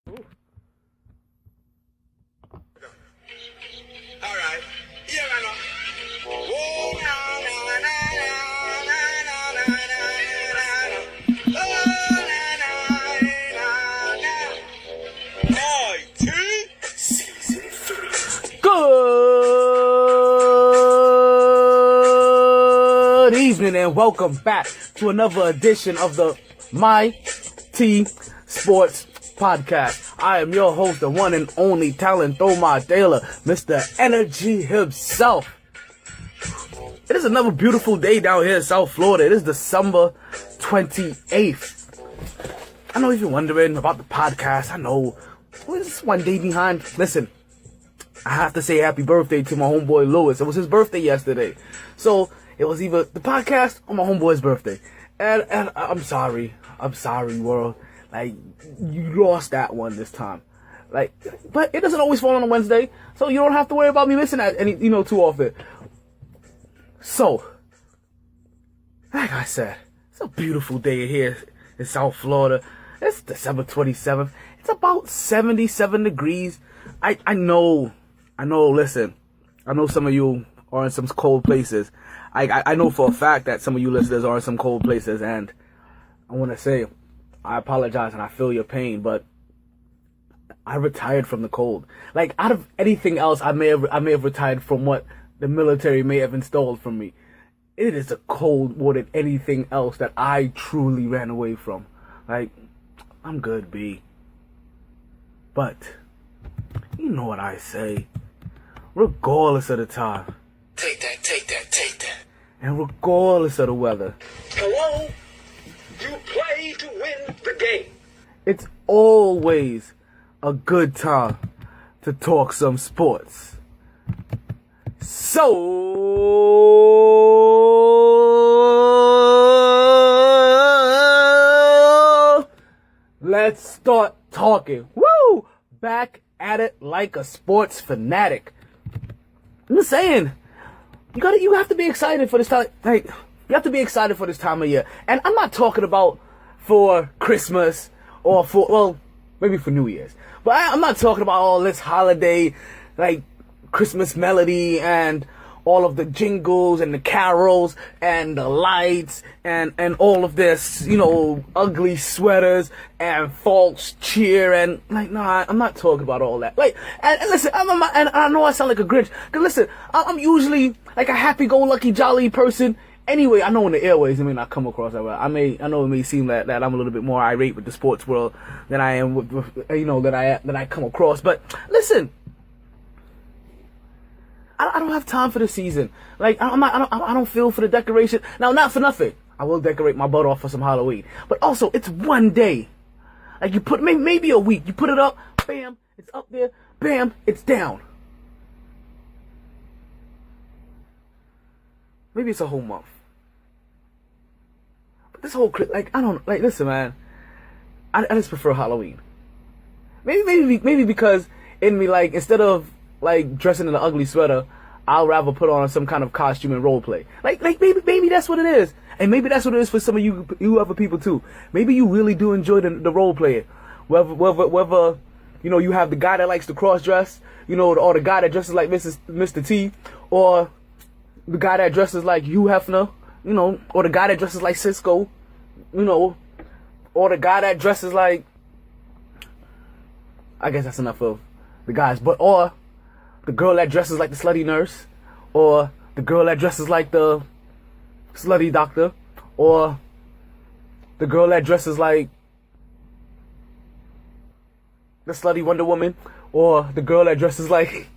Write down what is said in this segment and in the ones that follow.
All right. Yeah, I know. Oh, na, na, na, na, na, na, na, na, na. Oh, na, na, na, na. MyT Season 3. Good evening and welcome back to another edition of the MyT Sports Podcast. I am your host, the one and only talent Thoma Taylor, Mr. Energy himself. It is another beautiful day down here in South Florida. It is December 28th. I know if you're wondering about the podcast. I know we're just one day behind. Listen, I have to say happy birthday to my homeboy Lewis. It was his birthday yesterday. So it was either the podcast or my homeboy's birthday. And I'm sorry. I'm sorry, world. Like, you lost that one this time. Like, but it doesn't always fall on a Wednesday, so you don't have to worry about me missing that too often. So, like I said, it's a beautiful day here in South Florida. It's December 27th. It's about 77 degrees. I know, listen, I know some of you are in some cold places. I know for a fact that some of you listeners are in some cold places, and I want to say, I apologize and I feel your pain, but I retired from the cold. Like, out of anything else, I may have retired from what the military may have installed from me. It is a cold more than anything else that I truly ran away from. Like, I'm good, B. But, you know what I say. Regardless of the time. Take that, take that, take that. And regardless of the weather. Hello? You play to win the game. It's always a good time to talk some sports. So, let's start talking. Woo! Back at it like a sports fanatic. I'm just saying, you have to be excited for this time. Like, you have to be excited for this time of year. And I'm not talking about for Christmas or maybe for New Year's. But I'm not talking about all this holiday, like Christmas melody and all of the jingles and the carols and the lights and all of this, ugly sweaters and false cheer and like, nah, I'm not talking about all that. Like, and listen, and I know I sound like a Grinch, because listen, I'm usually like a happy-go-lucky, jolly person. Anyway, I know in the airways it may not come across that way. I know it may seem that I'm a little bit more irate with the sports world than I am with that I come across. But listen, I don't have time for the season. Like, I don't feel for the decoration. Now, not for nothing, I will decorate my butt off for some Halloween. But also, it's one day. Like, you put maybe a week. You put it up, bam, it's up there, bam, it's down. Maybe it's a whole month. This whole listen, man, I just prefer Halloween. Maybe because in me, like, instead of like dressing in an ugly sweater, I'll rather put on some kind of costume and role play. Like maybe that's what it is, and maybe that's what it is for some of you other people too. Maybe you really do enjoy the role playing, whether you have the guy that likes to cross dress, or the guy that dresses like Mr. T, or the guy that dresses like Hugh Hefner. Or the guy that dresses like Cisco, or the guy that dresses like, I guess that's enough of the guys, or the girl that dresses like the slutty nurse, or the girl that dresses like the slutty doctor, or the girl that dresses like the slutty Wonder Woman, or the girl that dresses like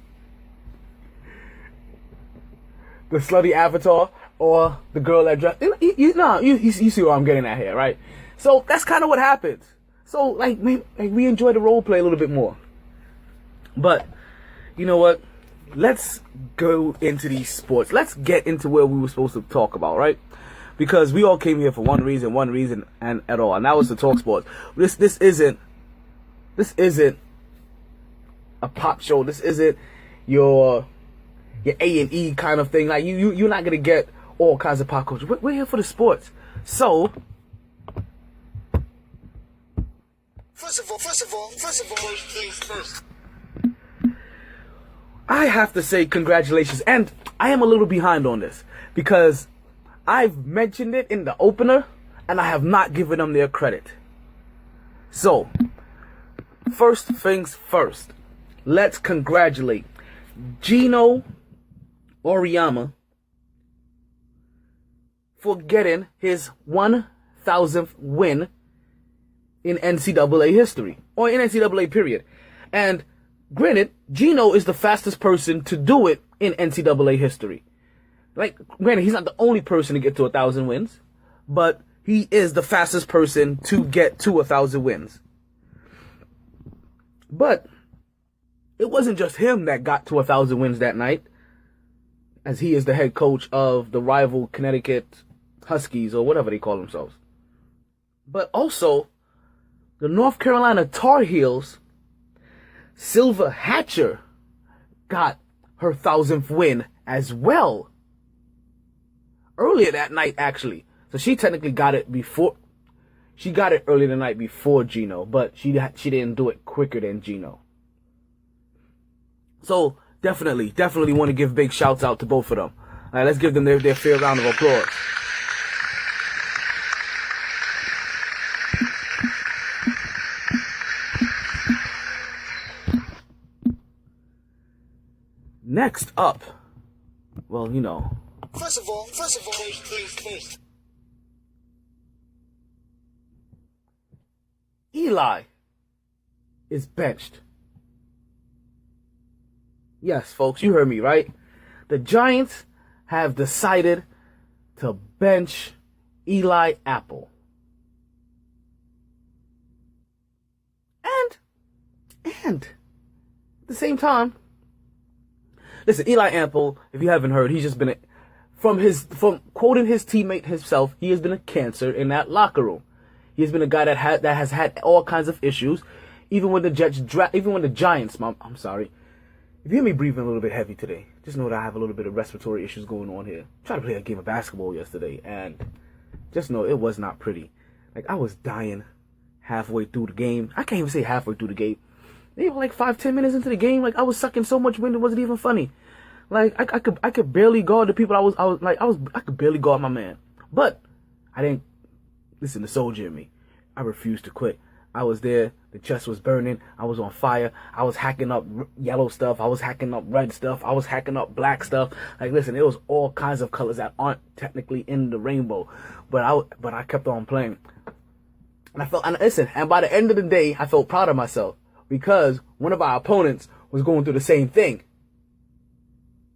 the slutty Avatar, or the girl that dressed. You see what I'm getting at here, right? So that's kind of what happens. So like we enjoy the role play a little bit more. But you know what? Let's go into these sports. Let's get into where we were supposed to talk about, right? Because we all came here for one reason and at all, and that was to talk sports. This isn't a pop show. This isn't your A&E kind of thing. Like you're not gonna get all kinds of pop culture. We're here for the sports. So First of first things first. I have to say congratulations, and I am a little behind on this because I've mentioned it in the opener and I have not given them their credit. So, first things first, let's congratulate Gino Auriemma for getting his 1,000th win in NCAA history, or in NCAA period. And granted, Gino is the fastest person to do it in NCAA history. Like, granted, he's not the only person to get to 1,000 wins, but he is the fastest person to get to 1,000 wins. But it wasn't just him that got to 1,000 wins that night, as he is the head coach of the rival Connecticut Huskies, or whatever they call themselves. But also, the North Carolina Tar Heels, Silva Hatcher, got her 1,000th win as well. Earlier that night, actually. So she technically got it before. She got it earlier the night before Gino, but she didn't do it quicker than Gino. So definitely want to give big shouts out to both of them. All right, let's give them their fair round of applause. Next up, well, you know. First things first. Eli is benched. Yes, folks, you heard me, right? The Giants have decided to bench Eli Apple. And at the same time, listen, Eli Apple, if you haven't heard, he's just been from quoting his teammate himself, he has been a cancer in that locker room. He has been a guy that has had all kinds of issues, even when the Giants. I'm sorry. If you hear me breathing a little bit heavy today, just know that I have a little bit of respiratory issues going on here. I tried to play a game of basketball yesterday, and just know it was not pretty. Like, I was dying halfway through the game. I can't even say halfway through the game. Maybe like 5-10 minutes into the game, like I was sucking so much wind it wasn't even funny. Like I could barely guard the people I could barely guard my man. But I didn't listen, the soldier in me. I refused to quit. I was there, the chest was burning, I was on fire, I was hacking up yellow stuff, I was hacking up red stuff, I was hacking up black stuff. Like, listen, it was all kinds of colors that aren't technically in the rainbow. But I kept on playing. And by the end of the day, I felt proud of myself. Because one of our opponents was going through the same thing.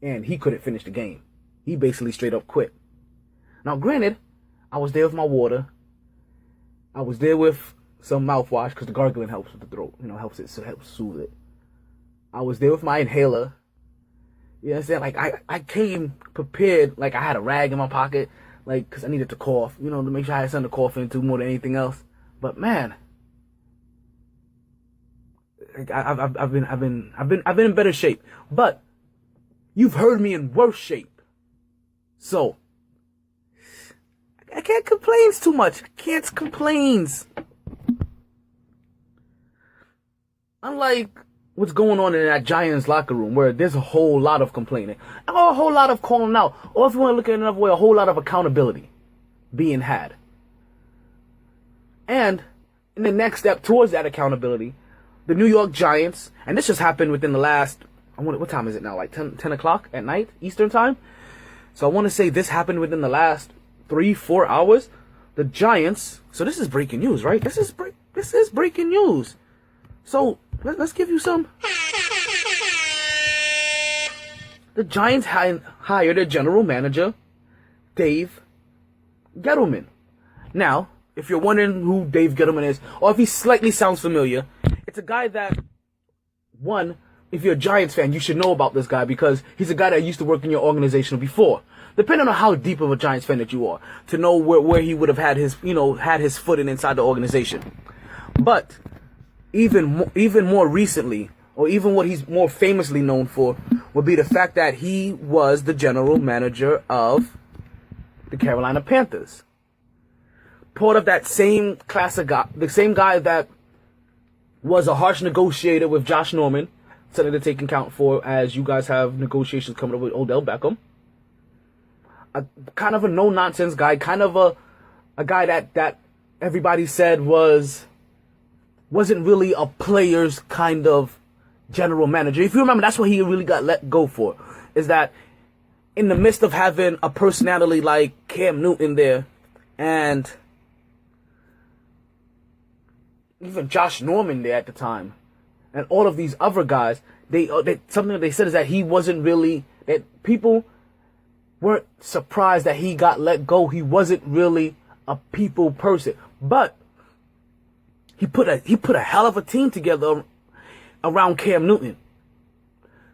And he couldn't finish the game. He basically straight up quit. Now, granted, I was there with my water. I was there with some mouthwash because the gargling helps with the throat. You know, helps soothe it. I was there with my inhaler. You know what I'm saying? Like, I came prepared. Like, I had a rag in my pocket. Like, because I needed to cough. You know, to make sure I had something to cough into more than anything else. But, man, I've been in better shape, but you've heard me in worse shape, so I can't complain too much. I can't complain. Unlike what's going on in that Giants locker room, where there's a whole lot of complaining, or a whole lot of calling out, or if you want to look at it another way, a whole lot of accountability being had. And in the next step towards that accountability, the New York Giants, and this just happened within the last, what time is it now? Like 10 o'clock at night, Eastern time? So I want to say this happened within the last 3-4 hours. The Giants, so this is breaking news, right? This is breaking news. So let's give you some. The Giants hired a general manager, Dave Gettleman. Now, if you're wondering who Dave Gettleman is, or if he slightly sounds familiar, it's a guy that, one, if you're a Giants fan, you should know about this guy because he's a guy that used to work in your organization before. Depending on how deep of a Giants fan that you are, to know where he would have had his footing inside the organization. But even more recently, or even what he's more famously known for, would be the fact that he was the general manager of the Carolina Panthers. Part of that same class of guy, the same guy that was a harsh negotiator with Josh Norman, something to take account for as you guys have negotiations coming up with Odell Beckham. Kind of a no-nonsense guy, kind of a guy that everybody said wasn't really a player's kind of general manager. If you remember, that's what he really got let go for, is that in the midst of having a personality like Cam Newton there, and even Josh Norman there at the time, and all of these other guys, something that they said is that he wasn't really, that people weren't surprised that he got let go. He wasn't really a people person, but he put a hell of a team together around Cam Newton.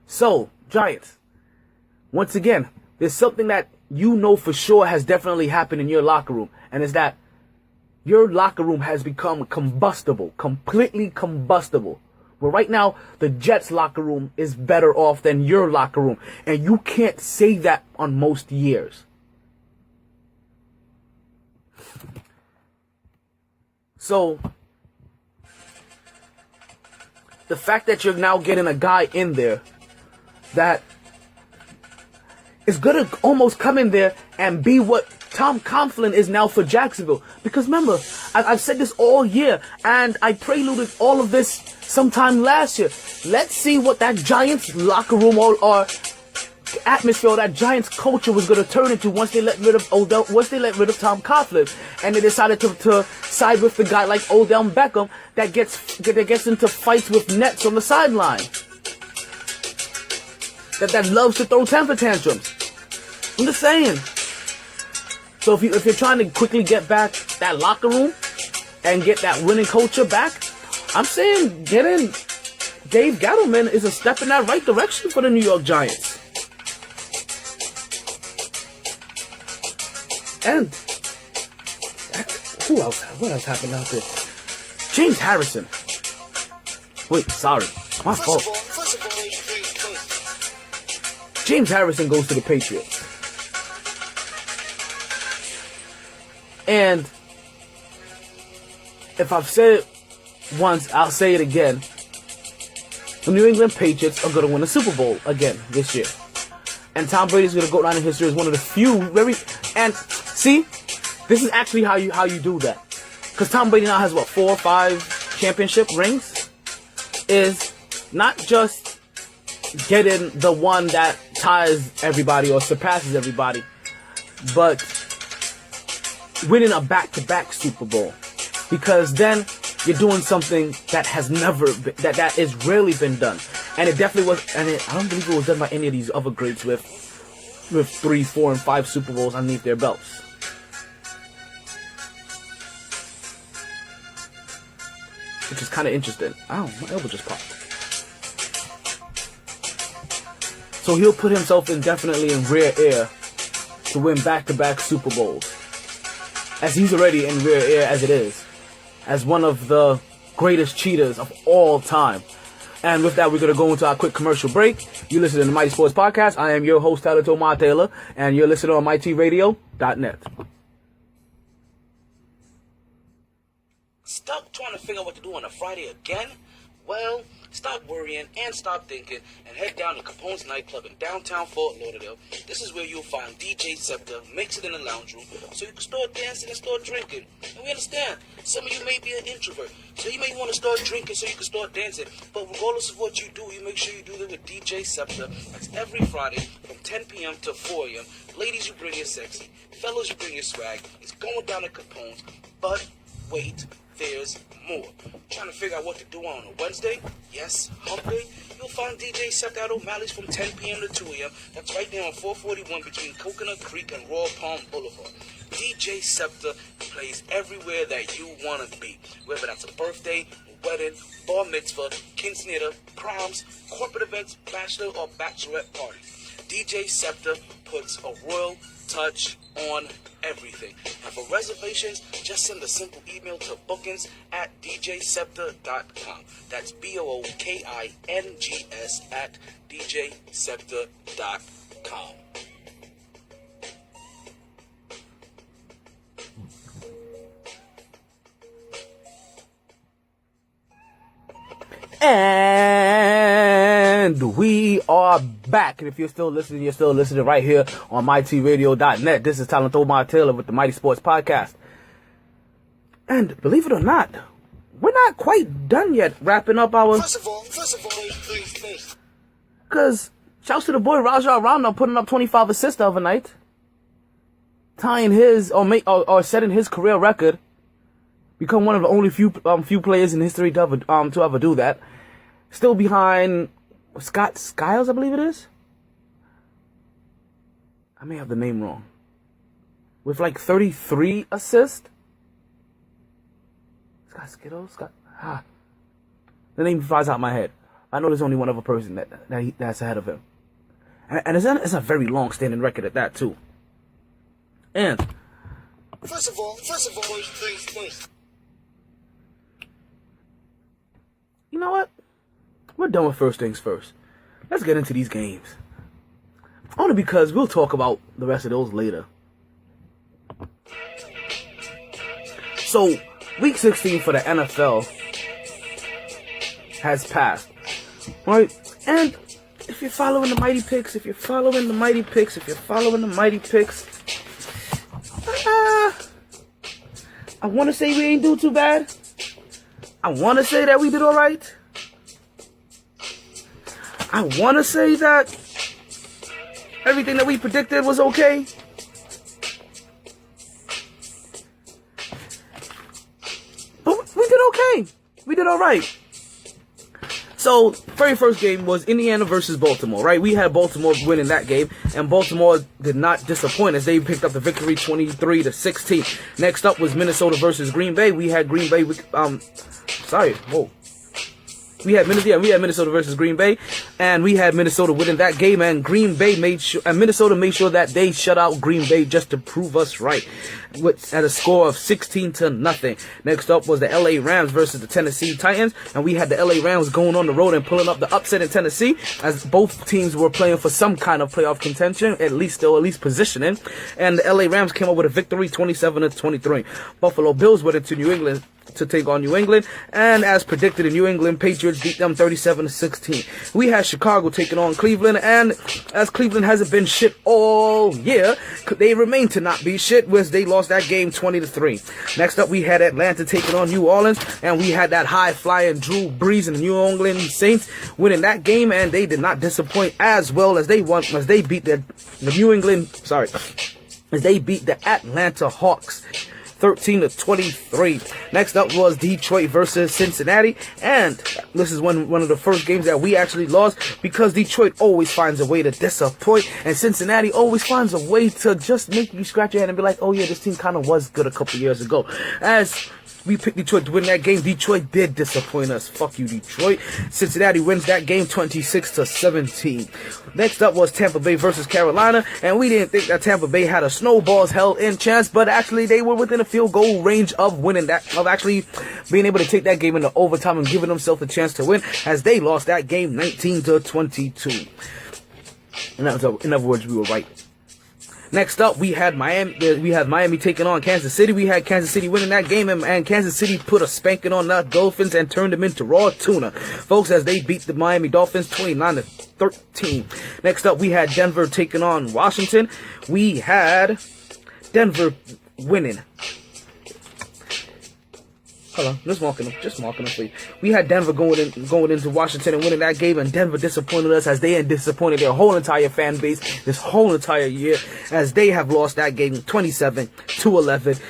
So, Giants, once again, there's something that you know for sure has definitely happened in your locker room, and it's that your locker room has become combustible, completely combustible. But right now, the Jets' locker room is better off than your locker room. And you can't say that on most years. So, the fact that you're now getting a guy in there that is going to almost come in there and be what Tom Coughlin is now for Jacksonville. Because remember, I've said this all year, and I preluded all of this sometime last year. Let's see what that Giants locker room or atmosphere, that Giants culture was going to turn into once they let rid of Odell, once they let rid of Tom Coughlin, and they decided to side with the guy like Odell Beckham that gets into fights with nets on the sideline, that loves to throw temper tantrums. I'm just saying. So if you're trying to quickly get back that locker room and get that winning culture back, I'm saying getting Dave Gettleman is a step in that right direction for the New York Giants. And who else? What else happened out there? James Harrison. Wait, sorry, my fault. James Harrison goes to the Patriots. And if I've said it once, I'll say it again. The New England Patriots are going to win a Super Bowl again this year. And Tom Brady's going to go down in history as one of the few and see, this is actually how you do that. Because Tom Brady now has, 4 or 5 championship rings? Is not just getting the one that ties everybody or surpasses everybody, but winning a back-to-back Super Bowl. Because then you're doing something that has never been, that is rarely been done. And it definitely was, and I don't believe it was done by any of these other greats with 3, 4, and 5 Super Bowls underneath their belts. Which is kind of interesting. Ow, my elbow just popped. So he'll put himself definitely in rare air to win back-to-back Super Bowls, as he's already in rare air as it is, as one of the greatest cheaters of all time. And with that, we're going to go into our quick commercial break. You listen to the Mighty Sports Podcast. I am your host, Tyler Tomar Taylor, and you're listening on mytradio.net. Stuck trying to figure out what to do on a Friday again? Well, stop worrying and stop thinking and head down to Capone's nightclub in downtown Fort Lauderdale. This is where you'll find DJ Scepter, mix it in the lounge room, so you can start dancing and start drinking. And we understand, some of you may be an introvert, so you may want to start drinking so you can start dancing. But regardless of what you do, you make sure you do that with DJ Scepter. That's every Friday from 10 p.m. to 4 a.m. Ladies, you bring your sexy. Fellas, you bring your swag. It's going down at Capone's. But wait, there's more. Trying to figure out what to do on a Wednesday? Yes, hump day? You'll find DJ Scepter at O'Malley's from 10 p.m. to 2 a.m. That's right there on 441 between Coconut Creek and Royal Palm Boulevard. DJ Scepter plays everywhere that you want to be. Whether that's a birthday, a wedding, bar mitzvah, quinceanera, proms, corporate events, bachelor or bachelorette parties. DJ Scepter puts a royal touch on everything. And for reservations, just send a simple email to bookings@djscepter.com. That's bookings@djscepter.com. And we are back. And if you're still listening right here on mytradio.net. This is Talent Omar Taylor with the Mighty Sports Podcast. And believe it or not, we're not quite done yet wrapping up our... First of all, please. Because shouts to the boy Raja Rana putting up 25 assists the other night. Tying his, or setting his career record. Become one of the only few players in history to ever do that. Still behind Scott Skiles, I believe it is. I may have the name wrong. With like 33 assists. The name flies out my head. I know there's only one other person that's ahead of him. And it's a very long-standing record at that, too. And... First of all, please. You know what? We're done with first things first. Let's get into these games. Only because we'll talk about the rest of those later. So, Week 16 for the NFL has passed. Right? And if you're following the Mighty Picks, I want to say we ain't do too bad. I want to say that we did alright. I want to say that everything that we predicted was okay. But we did okay. We did alright. So, very first game was Indiana versus Baltimore, right? We had Baltimore winning that game, and Baltimore did not disappoint as they picked up the victory 23-16. Next up was Minnesota versus Green Bay. We had Green Bay, We had Minnesota versus Green Bay, and we had Minnesota winning that game, and Minnesota made sure that they shut out Green Bay just to prove us right, at a score of 16-0. Next up was the LA Rams versus the Tennessee Titans, and we had the LA Rams going on the road and pulling up the upset in Tennessee, as both teams were playing for some kind of playoff contention, at least positioning, and the LA Rams came up with a victory 27-23. Buffalo Bills went into New England to take on New England, and as predicted, the New England Patriots beat them 37-16. We had Chicago taking on Cleveland, and as Cleveland hasn't been shit all year, they remain to not be shit, whereas they lost that game 20-3. Next up, we had Atlanta taking on New Orleans, and we had that high-flying Drew Brees and the New England Saints winning that game, and they did not disappoint as well as they beat the Atlanta Hawks 13-23. Next up was Detroit versus Cincinnati, and this is one of the first games that we actually lost, because Detroit always finds a way to disappoint, and Cincinnati always finds a way to just make you scratch your head and be like, oh yeah, this team kind of was good a couple years ago. As we picked Detroit to win that game, Detroit did disappoint us. Fuck you, Detroit. Cincinnati wins that game 26-17. Next up was Tampa Bay versus Carolina, and we didn't think that Tampa Bay had a snowball's hell in chance, but actually they were within a field goal range of winning that, of actually being able to take that game into overtime and giving themselves a chance to win, as they lost that game 19-22. In other words, we were right. Next up, we had Miami taking on Kansas City. We had Kansas City winning that game, and Kansas City put a spanking on the Dolphins and turned them into raw tuna, folks, as they beat the Miami Dolphins 29-13. Next up, we had Denver taking on Washington. We had Denver winning. Hold on, just marking them for you. We had Denver going into Washington and winning that game, and Denver disappointed us, as they had disappointed their whole entire fan base this whole entire year, as they have lost that game 27-11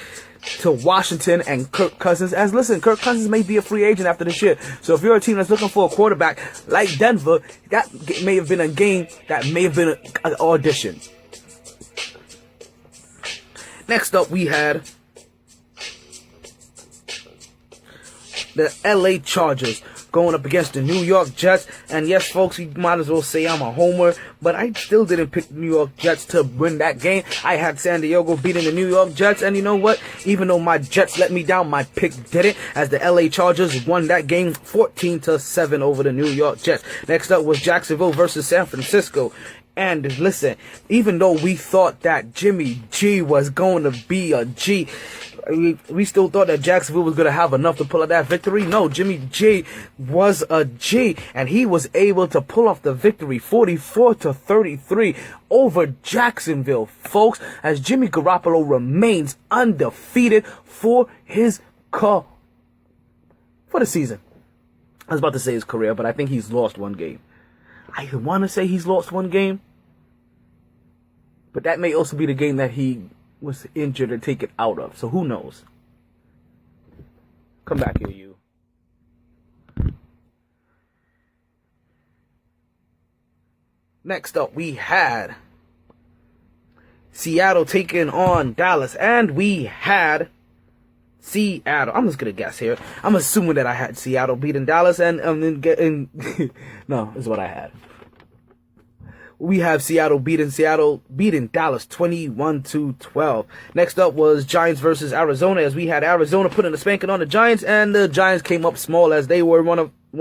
to Washington and Kirk Cousins. As listen, Kirk Cousins may be a free agent after this year, so if you're a team that's looking for a quarterback like Denver, that may have been a game that may have been an audition. Next up, we had the LA Chargers going up against the New York Jets. And yes, folks, you might as well say I'm a homer, but I still didn't pick the New York Jets to win that game. I had San Diego beating the New York Jets, and you know what? Even though my Jets let me down, my pick didn't, as the LA Chargers won that game 14-7 over the New York Jets. Next up was Jacksonville versus San Francisco. And listen, even though we thought that Jimmy G was going to be a G, we still thought that Jacksonville was going to have enough to pull out that victory. No, Jimmy G was a G, and he was able to pull off the victory 44-33 over Jacksonville, folks, as Jimmy Garoppolo remains undefeated for the season. I was about to say his career, but I think he's lost one game. I want to say he's lost one game, but that may also be the game that he was injured and taken out of. So who knows? Come back here, you. Next up, we had Seattle taking on Dallas, and we had Seattle. I'm just gonna guess here. I'm assuming that I had Seattle beating Dallas, and then no, is what I had. We have Seattle beating Dallas 21-12. Next up was Giants versus Arizona, as we had Arizona putting a spanking on the Giants, and the Giants came up small as they were one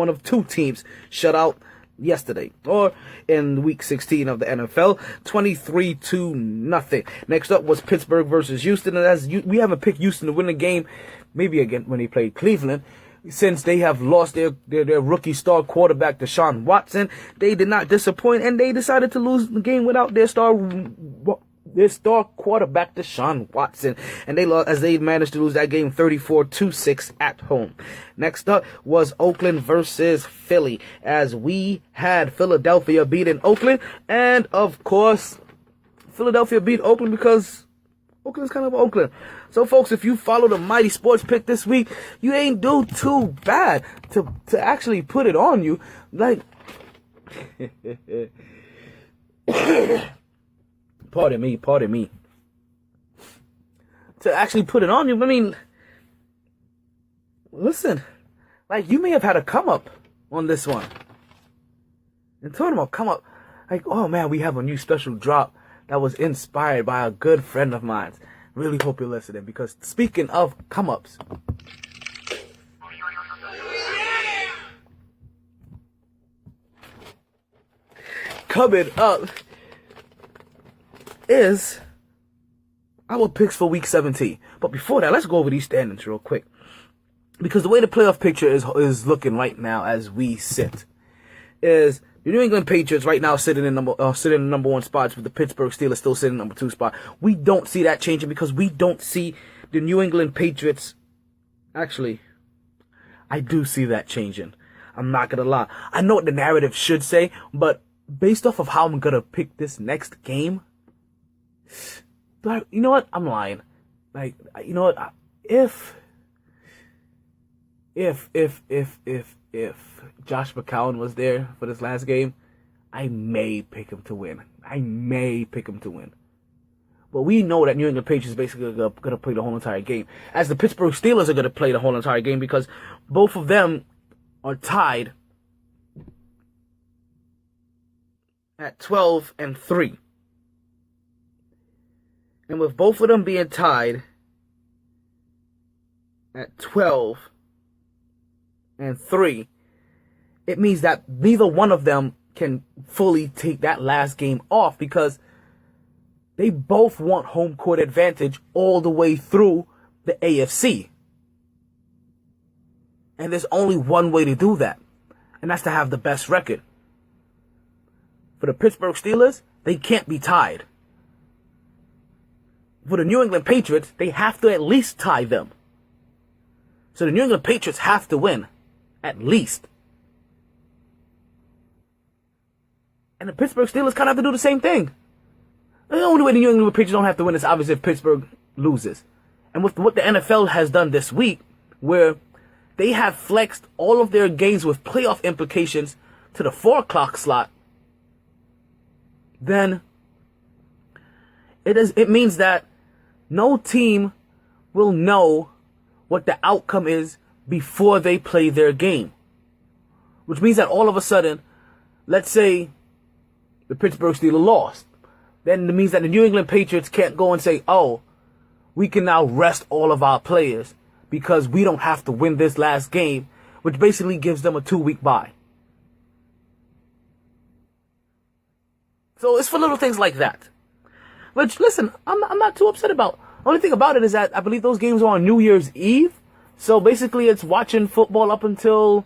of two teams shut out yesterday, or in week 16 of the NFL, 23-0. Next up was Pittsburgh versus Houston, and as we haven't picked Houston to win the game, maybe again when they played Cleveland, since they have lost their rookie star quarterback Deshaun Watson. They did not disappoint, and they decided to lose the game without their star quarterback Deshaun Watson, and they managed to lose that game 34-6 at home. Next up was Oakland versus Philly, as we had Philadelphia beating Oakland, and of course Philadelphia beat Oakland because Oakland's kind of Oakland. So folks, if you follow the Mighty Sports Pick this week, you ain't do too bad to actually put it on you. Like Pardon me. To actually put it on you, I mean, listen, like, you may have had a come up on this one. And talking about come up, like, oh man, we have a new special drop that was inspired by a good friend of mine. Really hope you're listening, because speaking of come ups, coming up is our picks for week 17. But before that, let's go over these standings real quick, because the way the playoff picture is looking right now as we sit is the New England Patriots right now sitting in the number one spots, with the Pittsburgh Steelers still sitting in number 2 spot. We don't see that changing, because we don't see the New England Patriots. Actually, I do see that changing. I'm not gonna lie. I know what the narrative should say, but based off of how I'm gonna pick this next game, but you know what? I'm lying. Like, you know what? If Josh McCown was there for this last game, I may pick him to win. But we know that New England Patriots basically going to play the whole entire game, as the Pittsburgh Steelers are going to play the whole entire game, because both of them are tied at 12-3. And with both of them being tied at 12-3, it means that neither one of them can fully take that last game off, because they both want home court advantage all the way through the AFC. And there's only one way to do that, and that's to have the best record. For the Pittsburgh Steelers, they can't be tied. For the New England Patriots, they have to at least tie them. So the New England Patriots have to win, at least. And the Pittsburgh Steelers kind of have to do the same thing. The only way the New England Patriots don't have to win is obviously if Pittsburgh loses. And with what the NFL has done this week, where they have flexed all of their games with playoff implications to the 4 o'clock slot, then it means that no team will know what the outcome is before they play their game. Which means that all of a sudden, let's say the Pittsburgh Steelers lost. Then it means that the New England Patriots can't go and say, oh, we can now rest all of our players because we don't have to win this last game, which basically gives them a 2-week bye. So it's for little things like that. Which, listen, I'm not too upset about. Only thing about it is that I believe those games are on New Year's Eve. So basically it's watching football up until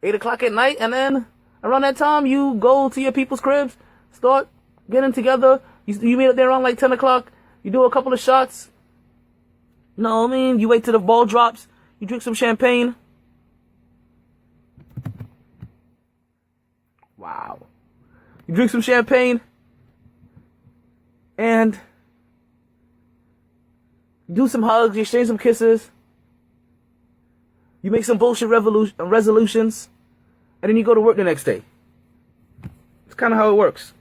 8 o'clock at night. And then around that time, you go to your people's cribs, start getting together. You meet up there around like 10 o'clock. You do a couple of shots. You know what I mean? You wait till the ball drops. You drink some champagne. Wow. You drink some champagne. And you do some hugs. You exchange some kisses. You make some bullshit resolutions. And then you go to work the next day. It's kind of how it works.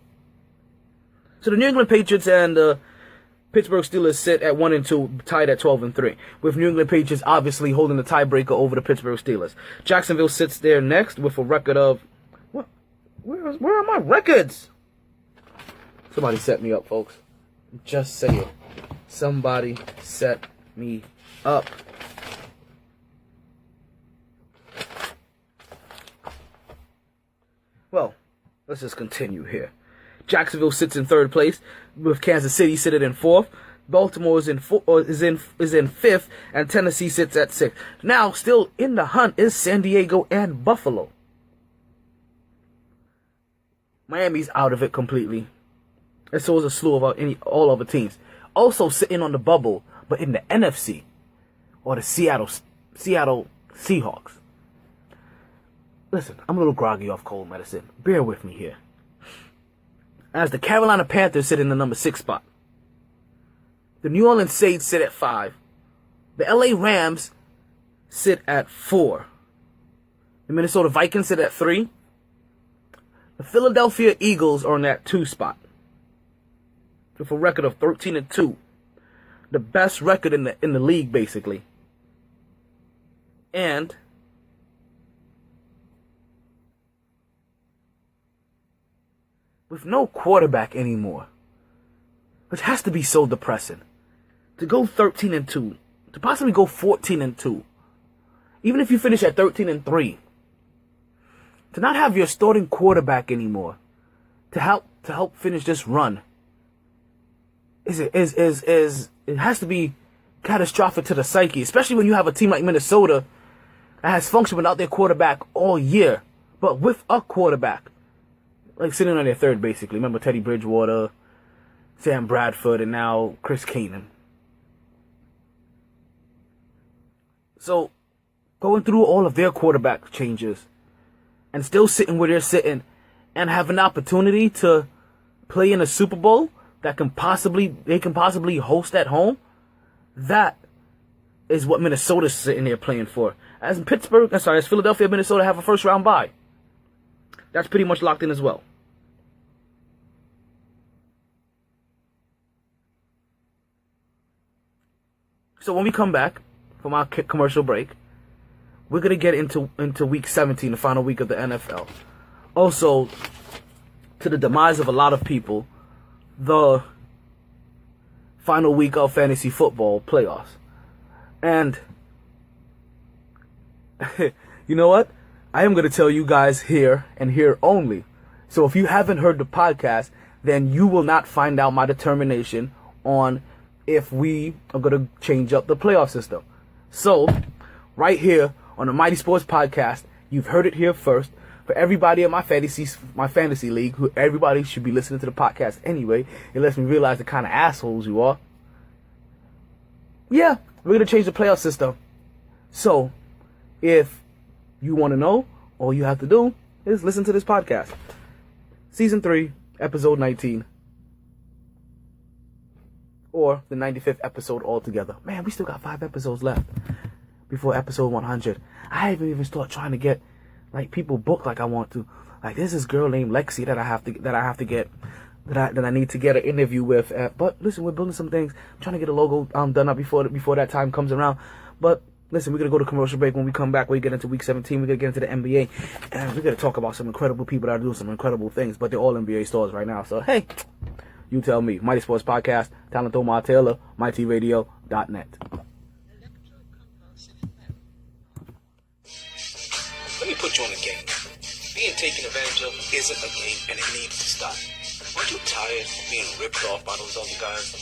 So the New England Patriots and the Pittsburgh Steelers sit at 1-2, tied at 12-3. With New England Patriots obviously holding the tiebreaker over the Pittsburgh Steelers. Jacksonville sits there next with a record of... What? Where are my records? Somebody set me up, folks. Just say it. Somebody set me up. Well, let's just continue here. Jacksonville sits in third place, with Kansas City sitting in fourth. Baltimore is in fifth, and Tennessee sits at sixth. Now, still in the hunt is San Diego and Buffalo. Miami's out of it completely, and so is a slew of all other teams. Also sitting on the bubble, but in the NFC, or the Seattle Seahawks. Listen, I'm a little groggy off cold medicine. Bear with me here. As the Carolina Panthers sit in the number 6 spot. The New Orleans Saints sit at 5. The LA Rams sit at 4. The Minnesota Vikings sit at 3. The Philadelphia Eagles are in that 2 spot, with a record of 13-2. The best record in the league, basically. And with no quarterback anymore, which has to be so depressing. To go 13-2, to possibly go 14-2, even if you finish at 13-3, to not have your starting quarterback anymore, to help finish this run, it has to be catastrophic to the psyche, especially when you have a team like Minnesota that has functioned without their quarterback all year, but with a quarterback. Like sitting on their third, basically. Remember Teddy Bridgewater, Sam Bradford, and now Chris Keenan. So, going through all of their quarterback changes, and still sitting where they're sitting, and have an opportunity to play in a Super Bowl that they can possibly host at home, that is what Minnesota's sitting there playing for. As Philadelphia and Minnesota have a first round bye. That's pretty much locked in as well. So when we come back from our commercial break, we're going to get into week 17, the final week of the NFL. Also, to the demise of a lot of people, the final week of fantasy football playoffs. And you know what? I am going to tell you guys here and here only. So if you haven't heard the podcast, then you will not find out my determination on if we are going to change up the playoff system. So, right here on the Mighty Sports Podcast, you've heard it here first. For everybody in my fantasy league, who everybody should be listening to the podcast anyway, it lets me realize the kind of assholes you are. Yeah, we're going to change the playoff system. So, if you want to know, all you have to do is listen to this podcast. Season 3, episode 19. Or the 95th episode altogether. Man, we still got 5 episodes left before episode 100. I haven't even started trying to get people booked like I want to. Like, there's this girl named Lexi that I need to get an interview with. But listen, we're building some things. I'm trying to get a logo done up before that time comes around. But listen, we're going to go to commercial break. When we come back, we get into week 17. We're going to get into the NBA. And we're going to talk about some incredible people that are doing some incredible things. But they're all NBA stars right now. So, hey, you tell me. Mighty Sports Podcast, Talent Omar Taylor, mytradio.net. Let me put you on the game. being taken advantage of isn't a game and it needs to stop. Aren't you tired of being ripped off by those other guys?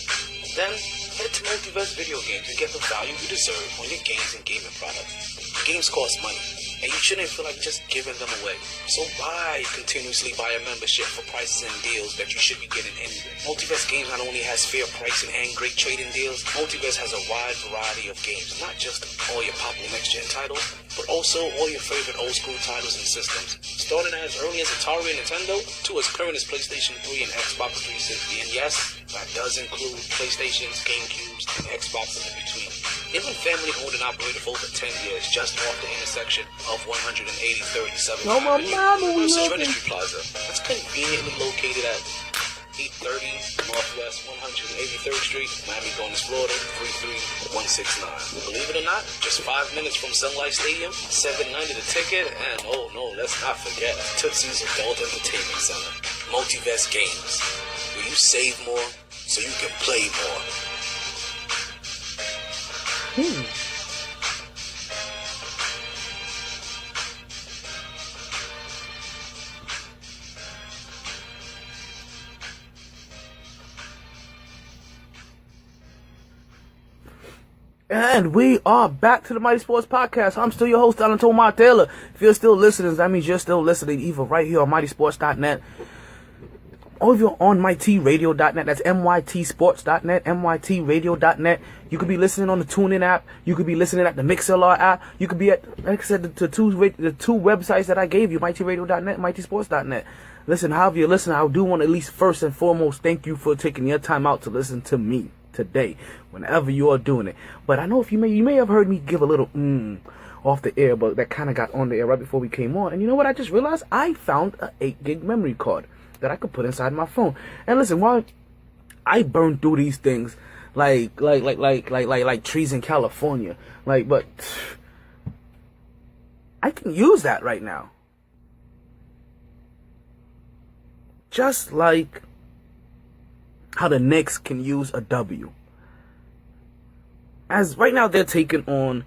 Then head to Multiverse Video Games and get the value you deserve on your games and gaming products. Games cost money, and you shouldn't feel like just giving them away. So why continuously buy a membership for prices and deals that you should be getting anyway? Multiverse Games not only has fair pricing and great trading deals, Multiverse has a wide variety of games, not just all your popular next-gen titles, but also all your favorite old-school titles and systems, starting as early as Atari and Nintendo to as current as PlayStation 3 and Xbox 360, and yes, that does include PlayStations, GameCubes, and Xboxes in between. They've been family owned and operated for over 10 years, just off the intersection of 180 37th Avenue versus Registry Plaza. That's conveniently located at 830 Northwest 183rd Street, Miami Gardens, Florida 33169. Believe it or not, just 5 minutes from Sun Life Stadium, $7.90 the ticket, and oh no, let's not forget Tootsie's Adult Entertainment Center. Multiverse Games, where you save more so you can play more. And we are back to the Mighty Sports Podcast. I'm still your host, Alan Tomar Taylor. If you're still listening, that means you're still listening either right here on myt-sports.net, or if you're on myt-radio.net, that's myt-sports.net, myt-radio.net. You could be listening on the TuneIn app. You could be listening at the MixLR app. You could be at, like I said, the two websites that I gave you, myt-radio.net, myt-sports.net. Listen, however you listen, I do want to at least first and foremost thank you for taking your time out to listen to me today, whenever you are doing it. But I know if you may have heard me give a little off the air, but that kind of got on the air right before we came on. And you know what? I just realized I found a 8 gig memory card that I could put inside my phone. And listen, while I burn through these things like trees in California, but I can use that right now. Just like how the Knicks can use a W. As right now they're taking on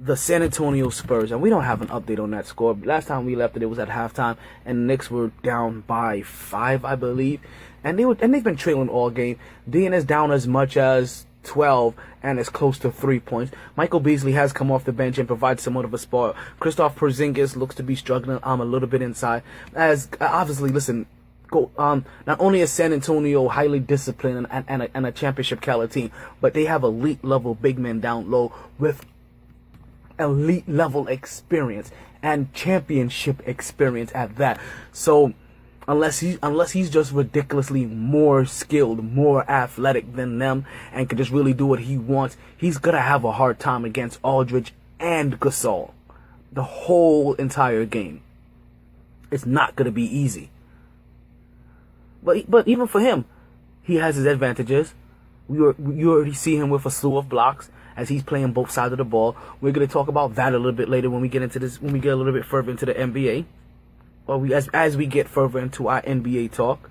the San Antonio Spurs, and we don't have an update on that score. Last time we left it was at halftime, and the Knicks were down by 5, I believe, and they've been trailing all game. being as down as much as 12 and as close to 3 points. Michael Beasley has come off the bench and provides somewhat of a spark. Kristaps Porzingis looks to be struggling a little bit inside. As obviously, listen, not only is San Antonio highly disciplined and a championship caliber team, but they have elite level big men down low with elite level experience and championship experience at that. So unless he's just ridiculously more skilled, more athletic than them, and can just really do what he wants, he's gonna have a hard time against Aldridge and Gasol the whole entire game. It's not gonna be easy. But even for him, he has his advantages. You already see him with a slew of blocks as he's playing both sides of the ball. We're going to talk about that a little bit later when we get into this, when we get a little bit further into the NBA. Or as we get further into our NBA talk.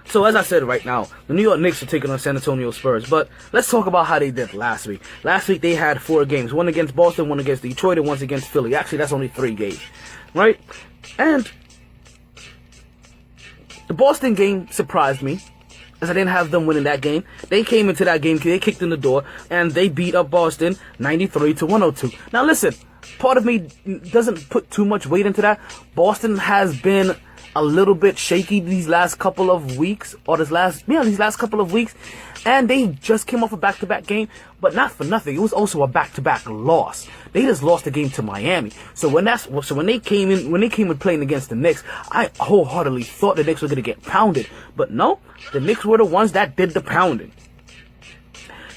So as I said right now, the New York Knicks are taking on San Antonio Spurs. But let's talk about how they did last week. Last week they had 4 games. One against Boston, one against Detroit, and one against Philly. Actually, that's only 3 games. Right? And the Boston game surprised me, as I didn't have them winning that game. They came into that game, they kicked in the door, and they beat up Boston 93-102. Now listen, part of me doesn't put too much weight into that. Boston has been a little bit shaky these last couple of weeks, these last couple of weeks, and they just came off a back-to-back game, but not for nothing. It was also a back-to-back loss. They just lost the game to Miami. So when they came in playing against the Knicks, I wholeheartedly thought the Knicks were going to get pounded, but no, the Knicks were the ones that did the pounding.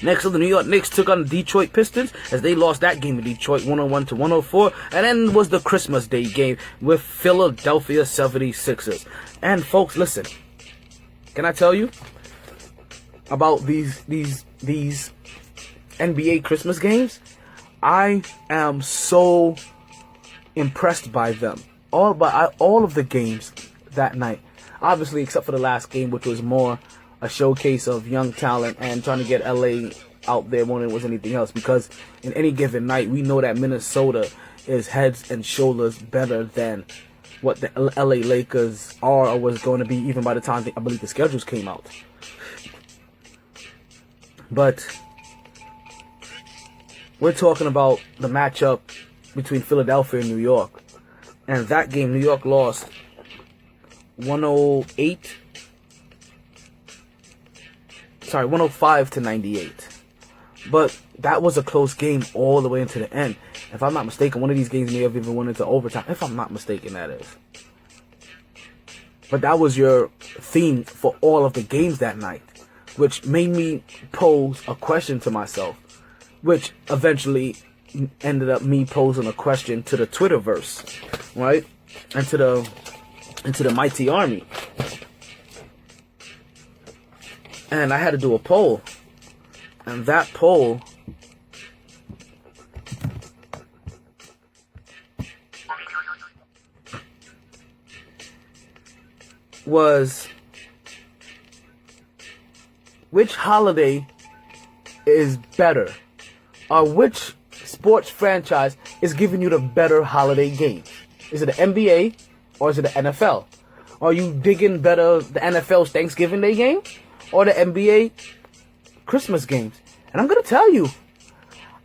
Next up, the New York Knicks took on the Detroit Pistons as they lost that game in Detroit 101-104. And then was the Christmas Day game with Philadelphia 76ers. And folks, listen, can I tell you about these NBA Christmas games? I am so impressed by them. All of the games that night. Obviously, except for the last game, which was more a showcase of young talent and trying to get LA out there more than it was anything else. Because in any given night, we know that Minnesota is heads and shoulders better than what the LA Lakers are or was going to be even by the time I believe the schedules came out. But we're talking about the matchup between Philadelphia and New York. And that game, New York lost 105 to 98. But that was a close game all the way into the end. If I'm not mistaken, one of these games may have even went into overtime. If I'm not mistaken, that is. But that was your theme for all of the games that night, which made me pose a question to myself, which eventually ended up me posing a question to the Twitterverse, right? And to the mighty army. And I had to do a poll. And that poll was, which holiday is better? Or which sports franchise is giving you the better holiday games? Is it the NBA or is it the NFL? Are you digging better the NFL's Thanksgiving Day game or the NBA Christmas games? And I'm going to tell you,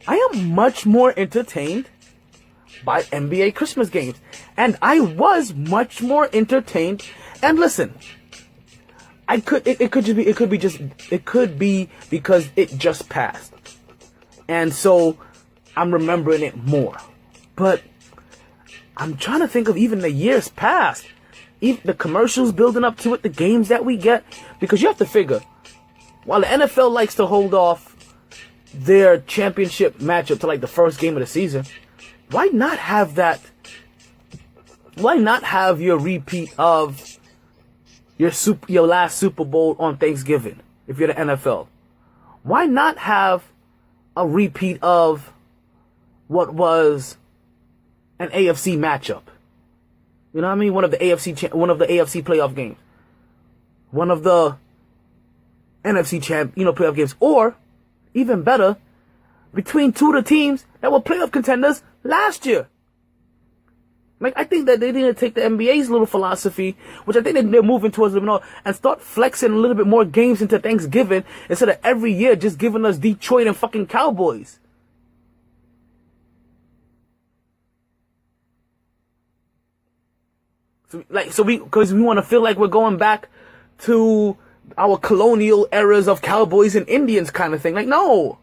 I am much more entertained by NBA Christmas games. And I was much more entertained. And listen, it could be because it just passed. And so I'm remembering it more. But I'm trying to think of even the years past. Even the commercials building up to it, the games that we get. Because you have to figure, while the NFL likes to hold off their championship matchup to like the first game of the season, why not have that? Why not have your repeat of your last Super Bowl on Thanksgiving if you're the NFL? Why not have a repeat of what was an AFC matchup? You know what I mean? One of the AFC playoff games, one of the NFC playoff games, or even better, between two of the teams that were playoff contenders last year. Like, I think that they need to take the NBA's little philosophy, which I think they're moving towards, and start flexing a little bit more games into Thanksgiving instead of every year just giving us Detroit and fucking Cowboys. Because we want to feel like we're going back to our colonial eras of Cowboys and Indians kind of thing. Like, no.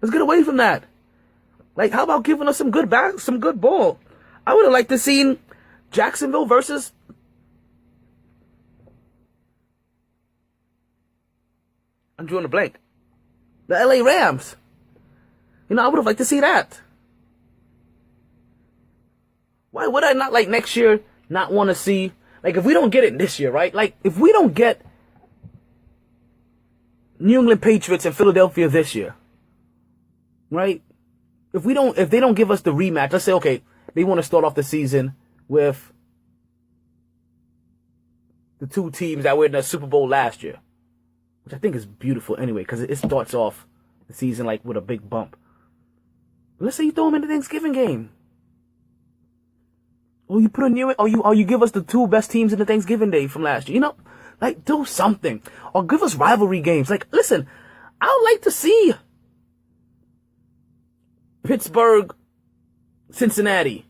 Let's get away from that. Like, how about giving us some good ball? I would have liked to seen Jacksonville versus I'm drawing a blank. The LA Rams. I would have liked to see that. Why would I not, like, next year not want to see, like, if we don't get it this year, right? Like, if we don't get New England Patriots and Philadelphia this year, right? If they don't give us the rematch, let's say, okay, they want to start off the season with the two teams that were in the Super Bowl last year, which I think is beautiful anyway, because it starts off the season like with a big bump. But let's say you throw them in the Thanksgiving game. Or you put a new, or you give us the two best teams in the Thanksgiving Day from last year. Like, do something. Or give us rivalry games. Like, listen, I would like to see Pittsburgh, Cincinnati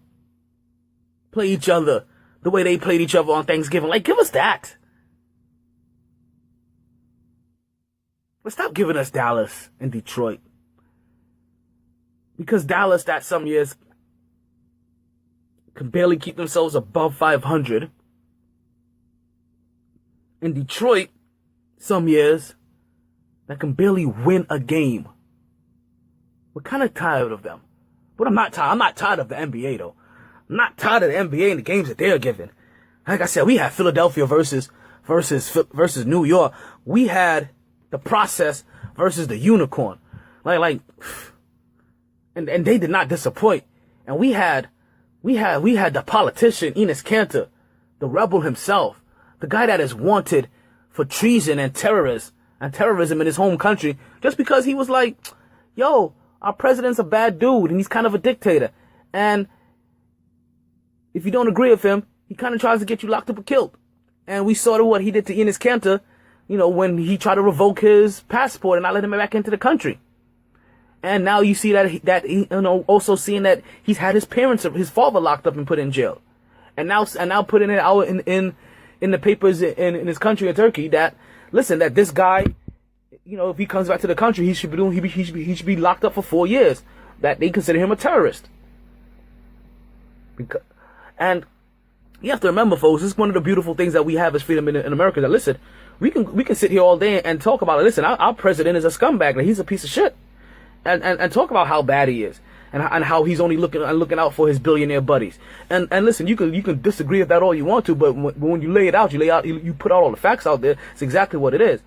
play each other the way they played each other on Thanksgiving. Like, give us that. But stop giving us Dallas and Detroit. Because Dallas, that some years, can barely keep themselves above 500. In Detroit, some years, that can barely win a game. We're kind of tired of them. But I'm not tired. I'm not tired of the NBA, though. I'm not tired of the NBA and the games that they're giving. Like I said, we had Philadelphia versus New York. We had the process versus the unicorn. And they did not disappoint. And we had the politician, Enes Kanter, the rebel himself, The guy that is wanted for treason and terrorism in his home country, just because he was like, yo, our president's a bad dude and he's kind of a dictator. And if you don't agree with him, he kind of tries to get you locked up or killed. And we saw what he did to Enes Kanter, when he tried to revoke his passport and not let him back into the country. And now you see that also seeing that he's had his father locked up and put in jail. And now putting it out in the papers in his country in Turkey that, listen, that this guy, if he comes back to the country, he should be locked up for 4 years. That they consider him a terrorist. And you have to remember, folks, this is one of the beautiful things that we have as freedom in America. That, listen, we can sit here all day and talk about it. Listen, our president is a scumbag. Like, he's a piece of shit. And talk about how bad he is. And how he's only looking out for his billionaire buddies. And listen, you can disagree with that all you want to, but when you lay it out, you put out all the facts out there. It's exactly what it is.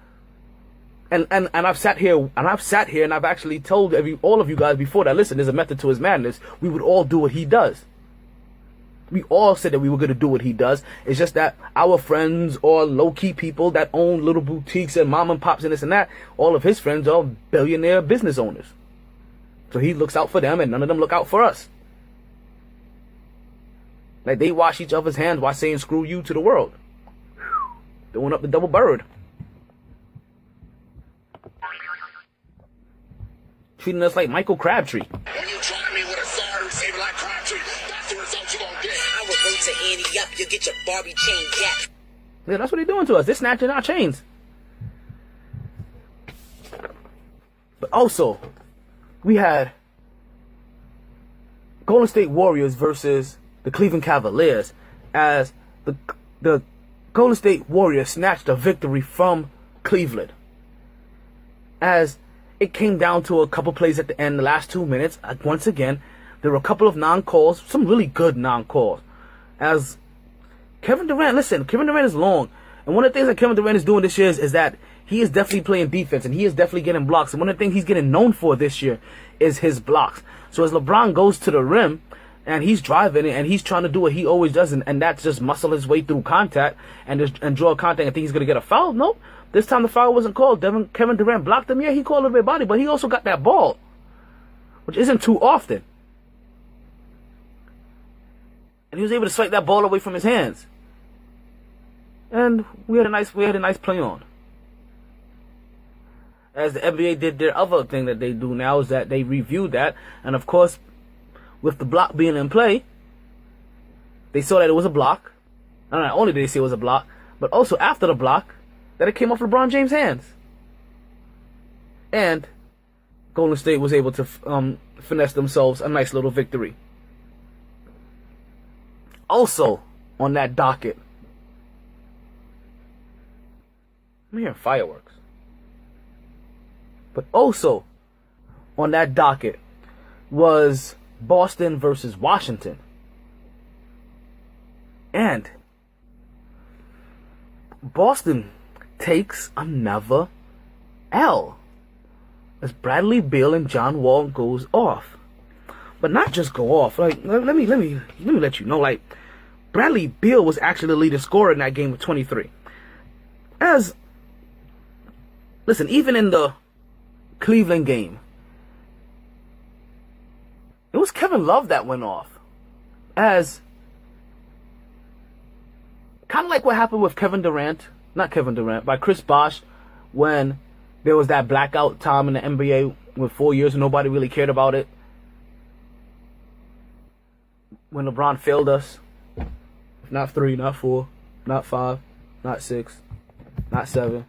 And I've sat here and I've actually told all of you guys before that, listen, there's a method to his madness. We would all do what he does. We all said that we were going to do what he does. It's just that our friends or low-key people that own little boutiques and mom and pops and this and that, all of his friends are billionaire business owners. So he looks out for them and none of them look out for us. Like, they wash each other's hands while saying screw you to the world. Throwing up the double bird. Treating us like Michael Crabtree. When you try me with a sorry receiver like Crabtree, that's the result you gonna get. I will go to Annie up, you'll get your Barbie chain gap. Yeah, that's what they're doing to us. They're snatching our chains. But also, we had Golden State Warriors versus the Cleveland Cavaliers, as the Golden State Warriors snatched a victory from Cleveland. As it came down to a couple plays at the end, the last 2 minutes, once again, there were a couple of non-calls, some really good non-calls. As Kevin Durant is long. And one of the things that Kevin Durant is doing this year is that he is definitely playing defense and he is definitely getting blocks. And one of the things he's getting known for this year is his blocks. So as LeBron goes to the rim and he's driving it and he's trying to do what he always does, and that's just muscle his way through contact and draw contact and think he's going to get a foul. Nope. This time the foul wasn't called. Kevin Durant blocked him. Yeah, he called a little bit body, but he also got that ball, which isn't too often. And he was able to swipe that ball away from his hands. And we had a nice play on. As the NBA did their other thing that they do now, is that they reviewed that, and of course, with the block being in play, they saw that it was a block. And not only did they see it was a block, but also after the block, that it came off LeBron James' hands. And Golden State was able to finesse themselves a nice little victory. Also, on that docket, I'm hearing fireworks. But also, on that docket, was Boston versus Washington. And Boston takes another L as Bradley Beal and John Wall goes off. But not just go off. Like, let me let you know, like, Bradley Beal was actually the leading scorer in that game with 23. Listen, even in the Cleveland game, it was Kevin Love that went off. As kind of like what happened with by Chris Bosh, when there was that blackout time in the NBA with 4 years and nobody really cared about it. When LeBron failed us, not 3, not 4, not 5, not 6, not 7,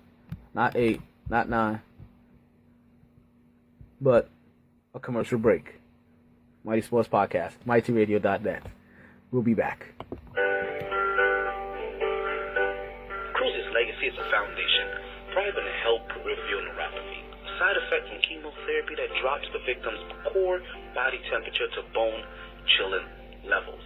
not 8, not 9, but a commercial break. Mighty Sports Podcast, mytradio.net. We'll be back. Cruz's legacy as a foundation, proven to help reveal neuropathy, a side effect from chemotherapy that drops the victim's core body temperature to bone-chilling levels.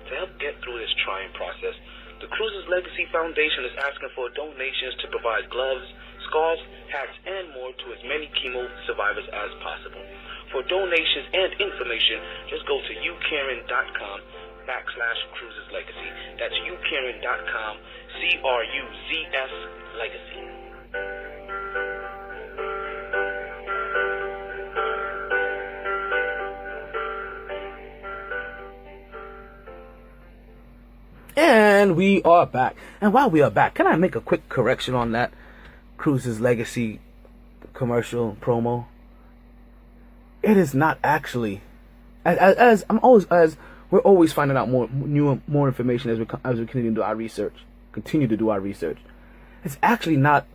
To help get through this trying process, the Cruz's Legacy Foundation is asking for donations to provide gloves, scarves, hats, and more to as many chemo survivors as possible. For donations and information, just go to youcaring.com. cruz's legacy. That's ucaring.com, CRUZS legacy. And we are back. And while we are back, can I make a quick correction on that Cruz's legacy commercial promo? It is not actually, as we're always finding out more information as we continue to do our research. It's actually not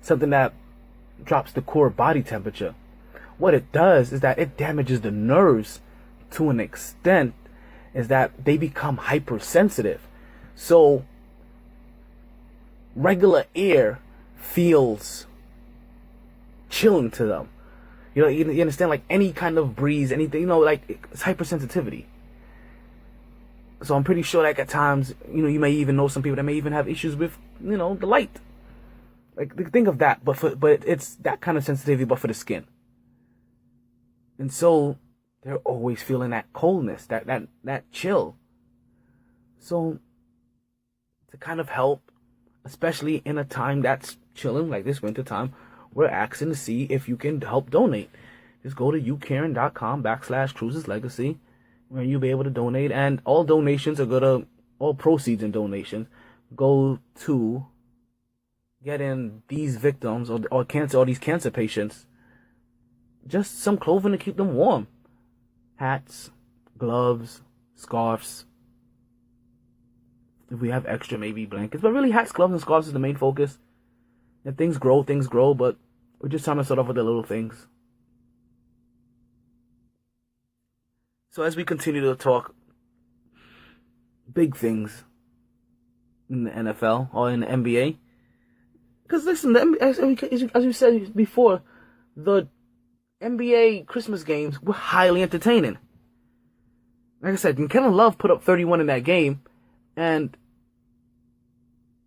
something that drops the core body temperature. What it does is that it damages the nerves to an extent, is that they become hypersensitive. So regular air feels chilling to them. You understand, like any kind of breeze, anything, like it's hypersensitivity. So I'm pretty sure like at times, you may even know some people that may even have issues with, the light. Like think of that, but it's that kind of sensitivity, but for the skin. And so they're always feeling that coldness, that chill. So to kind of help, especially in a time that's chilling like this winter time, we're asking to see if you can help donate. Just go to ucaring.com/Cruz's legacy, where you'll be able to donate, and all proceeds and donations go to getting these victims or these cancer patients just some clothing to keep them warm. Hats, gloves, scarves. If we have extra, maybe blankets. But really, hats, gloves, and scarves is the main focus. If things grow, but we're just trying to start off with the little things. So as we continue to talk big things in the NFL or in the NBA, because listen, as we said before, the NBA Christmas games were highly entertaining. Like I said, Kevin Love put up 31 in that game, and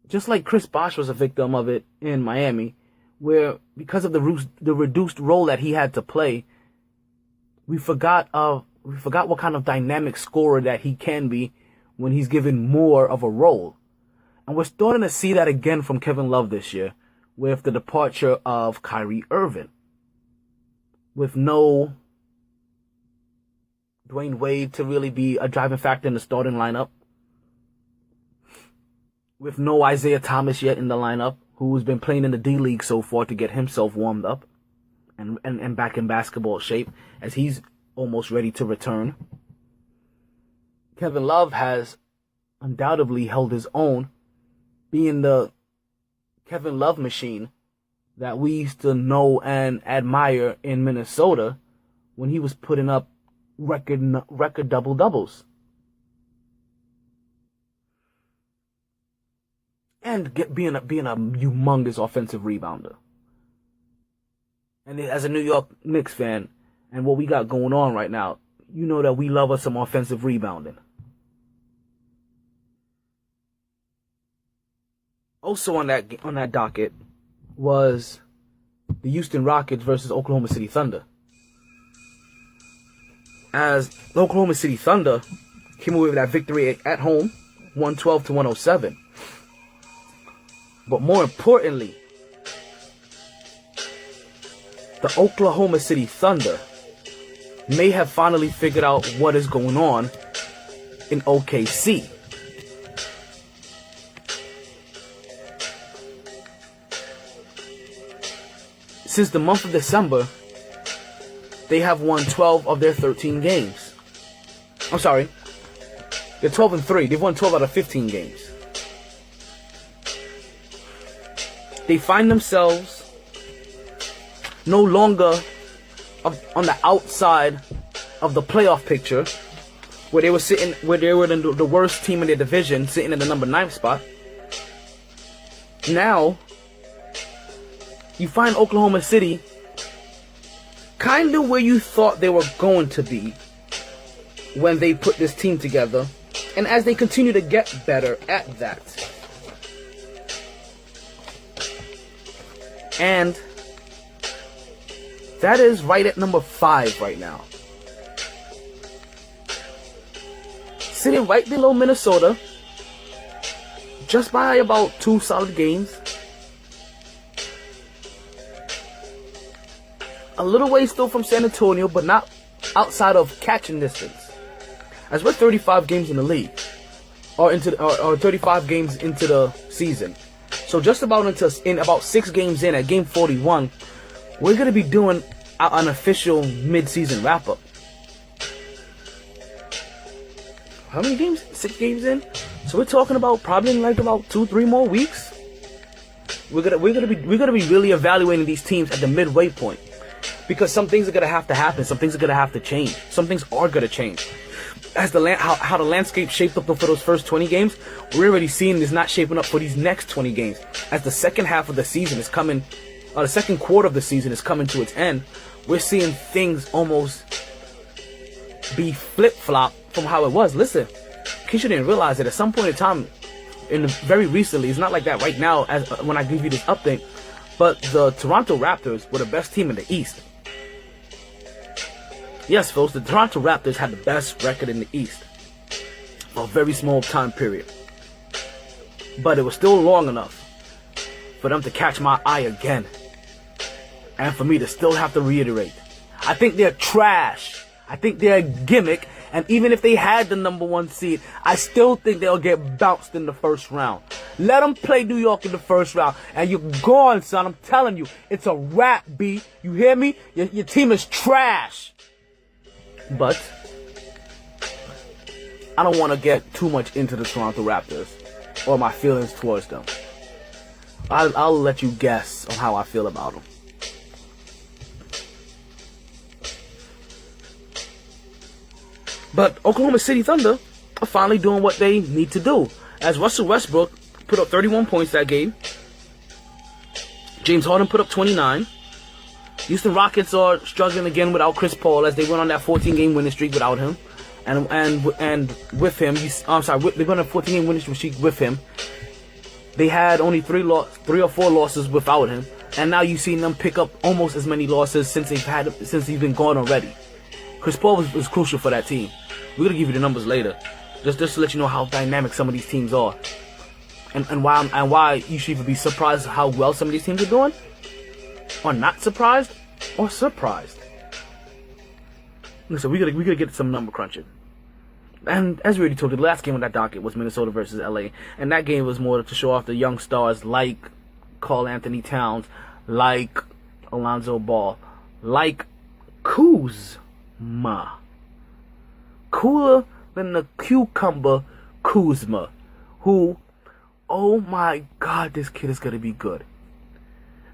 just like Chris Bosh was a victim of it in Miami, where because of the reduced role that he had to play, we forgot what kind of dynamic scorer that he can be when he's given more of a role. And we're starting to see that again from Kevin Love this year with the departure of Kyrie Irving. With no Dwayne Wade to really be a driving factor in the starting lineup. With no Isaiah Thomas yet in the lineup, who's been playing in the D-League so far to get himself warmed up and back in basketball shape, as he's almost ready to return. Kevin Love has undoubtedly held his own, being the Kevin Love machine that we used to know and admire in Minnesota when he was putting up record double-doubles. And being a humongous offensive rebounder. And as a New York Knicks fan, and what we got going on right now, you know that we love us some offensive rebounding. Also on that docket was the Houston Rockets versus Oklahoma City Thunder. As the Oklahoma City Thunder came away with that victory at home, 112-107. But more importantly, the Oklahoma City Thunder may have finally figured out what is going on in OKC. Since the month of December, they have won 12 of their 13 games. I'm sorry. They're 12-3. They've won 12 out of 15 games. They find themselves no longer on the outside of the playoff picture, where they were the worst team in their division, sitting in the number 9 spot. Now, you find Oklahoma City kind of where you thought they were going to be when they put this team together, and as they continue to get better at that. And that is right at number 5 right now. sitting right below Minnesota, just by about 2 solid games. A little way still from San Antonio, but not outside of catching distance. As we're 35 games in the league, or 35 games into the season. So just about in about 6 games in, at game 41, we're gonna be doing an official mid-season wrap-up. How many games? 6 games in. So we're talking about probably in like about 2-3 more weeks. We're gonna be really evaluating these teams at the midway point, because some things are gonna have to happen. Some things are gonna have to change. Some things are gonna change. As how the landscape shaped up for those first 20 games, we're already seeing this not shaping up for these next 20 games. As the second half of the season is coming, or the second quarter of the season is coming to its end, we're seeing things almost be flip-flop from how it was. Listen, in case you didn't realize it, at some point in time, very recently, it's not like that right now as when I give you this update, but the Toronto Raptors were the best team in the East. Yes, folks, the Toronto Raptors had the best record in the East for a very small time period. But it was still long enough for them to catch my eye again. And for me to still have to reiterate, I think they're trash. I think they're a gimmick. And even if they had the number 1 seed, I still think they'll get bounced in the first round. Let them play New York in the first round, and you're gone, son. I'm telling you, it's a wrap, B. You hear me? Your team is trash. But I don't want to get too much into the Toronto Raptors or my feelings towards them. I'll let you guess on how I feel about them. But Oklahoma City Thunder are finally doing what they need to do. As Russell Westbrook put up 31 points that game. James Harden put up 29. Houston Rockets are struggling again without Chris Paul, as they went on that 14-game winning streak without him, and with him. They went on a 14-game winning streak with him. They had only 3 or 4 losses without him, and now you've seen them pick up almost as many losses since he's been gone already. Chris Paul was crucial for that team. We're gonna give you the numbers later, just to let you know how dynamic some of these teams are, and why you should even be surprised how well some of these teams are doing. Or not surprised, or surprised. Listen, we gotta get some number crunching. And as we already told you, the last game on that docket was Minnesota versus LA, and that game was more to show off the young stars like Karl Anthony Towns, like Alonzo Ball, like Kuzma. Cooler than the cucumber Kuzma, who, oh my God, this kid is gonna be good.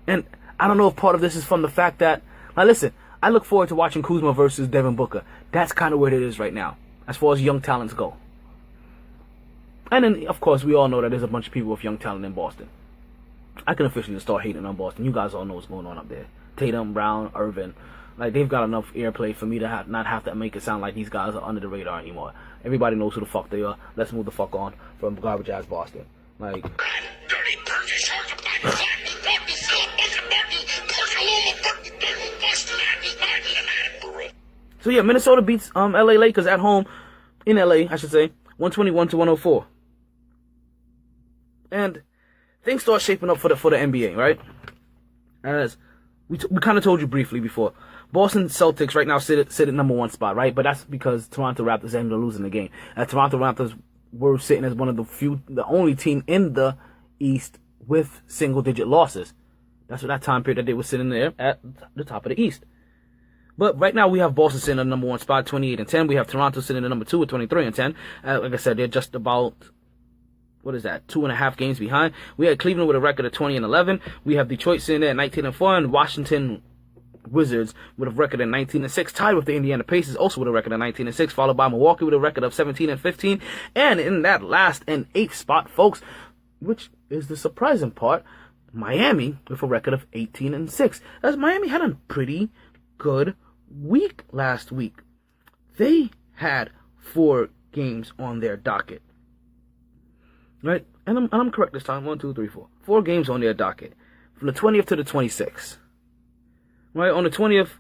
And I don't know if part of this is from the fact that, now listen, I look forward to watching Kuzma versus Devin Booker. That's kind of where it is right now, as far as young talents go. And then, of course, we all know that there's a bunch of people with young talent in Boston. I can officially start hating on Boston. You guys all know what's going on up there. Tatum, Brown, Irvin. Like, they've got enough airplay for me to not have to make it sound like these guys are under the radar anymore. Everybody knows who the fuck they are. Let's move the fuck on from garbage-ass Boston. Like... Dirty Perky Shark, So yeah, Minnesota beats LA Lakers at home, in LA, I should say, 121-104. And things start shaping up for the NBA, right? As we kind of told you briefly before, Boston Celtics right now sit at number 1 spot, right? But that's because Toronto Raptors ended up losing the game. And Toronto Raptors were sitting as one of the only team in the East with single-digit losses. That's what that time period that they were sitting there at the top of the East. But right now we have Boston sitting at the number 1 spot, 28-10. We have Toronto sitting at number 2 at 23-10. Like I said, they're just about, 2.5 games behind. We had Cleveland with a record of 20-11. We have Detroit sitting there at 19-4, and Washington Wizards with a record of 19-6, tied with the Indiana Pacers, also with a record of 19-6, followed by Milwaukee with a record of 17-15. And in that last and 8th spot, folks, which is the surprising part, Miami with a record of 18-6. As Miami had a pretty good week last week. They had 4 games on their docket. Right? And I'm correct this time. 1, 2, 3, 4. 4 games on their docket. From the 20th to the 26th. Right? On the 20th,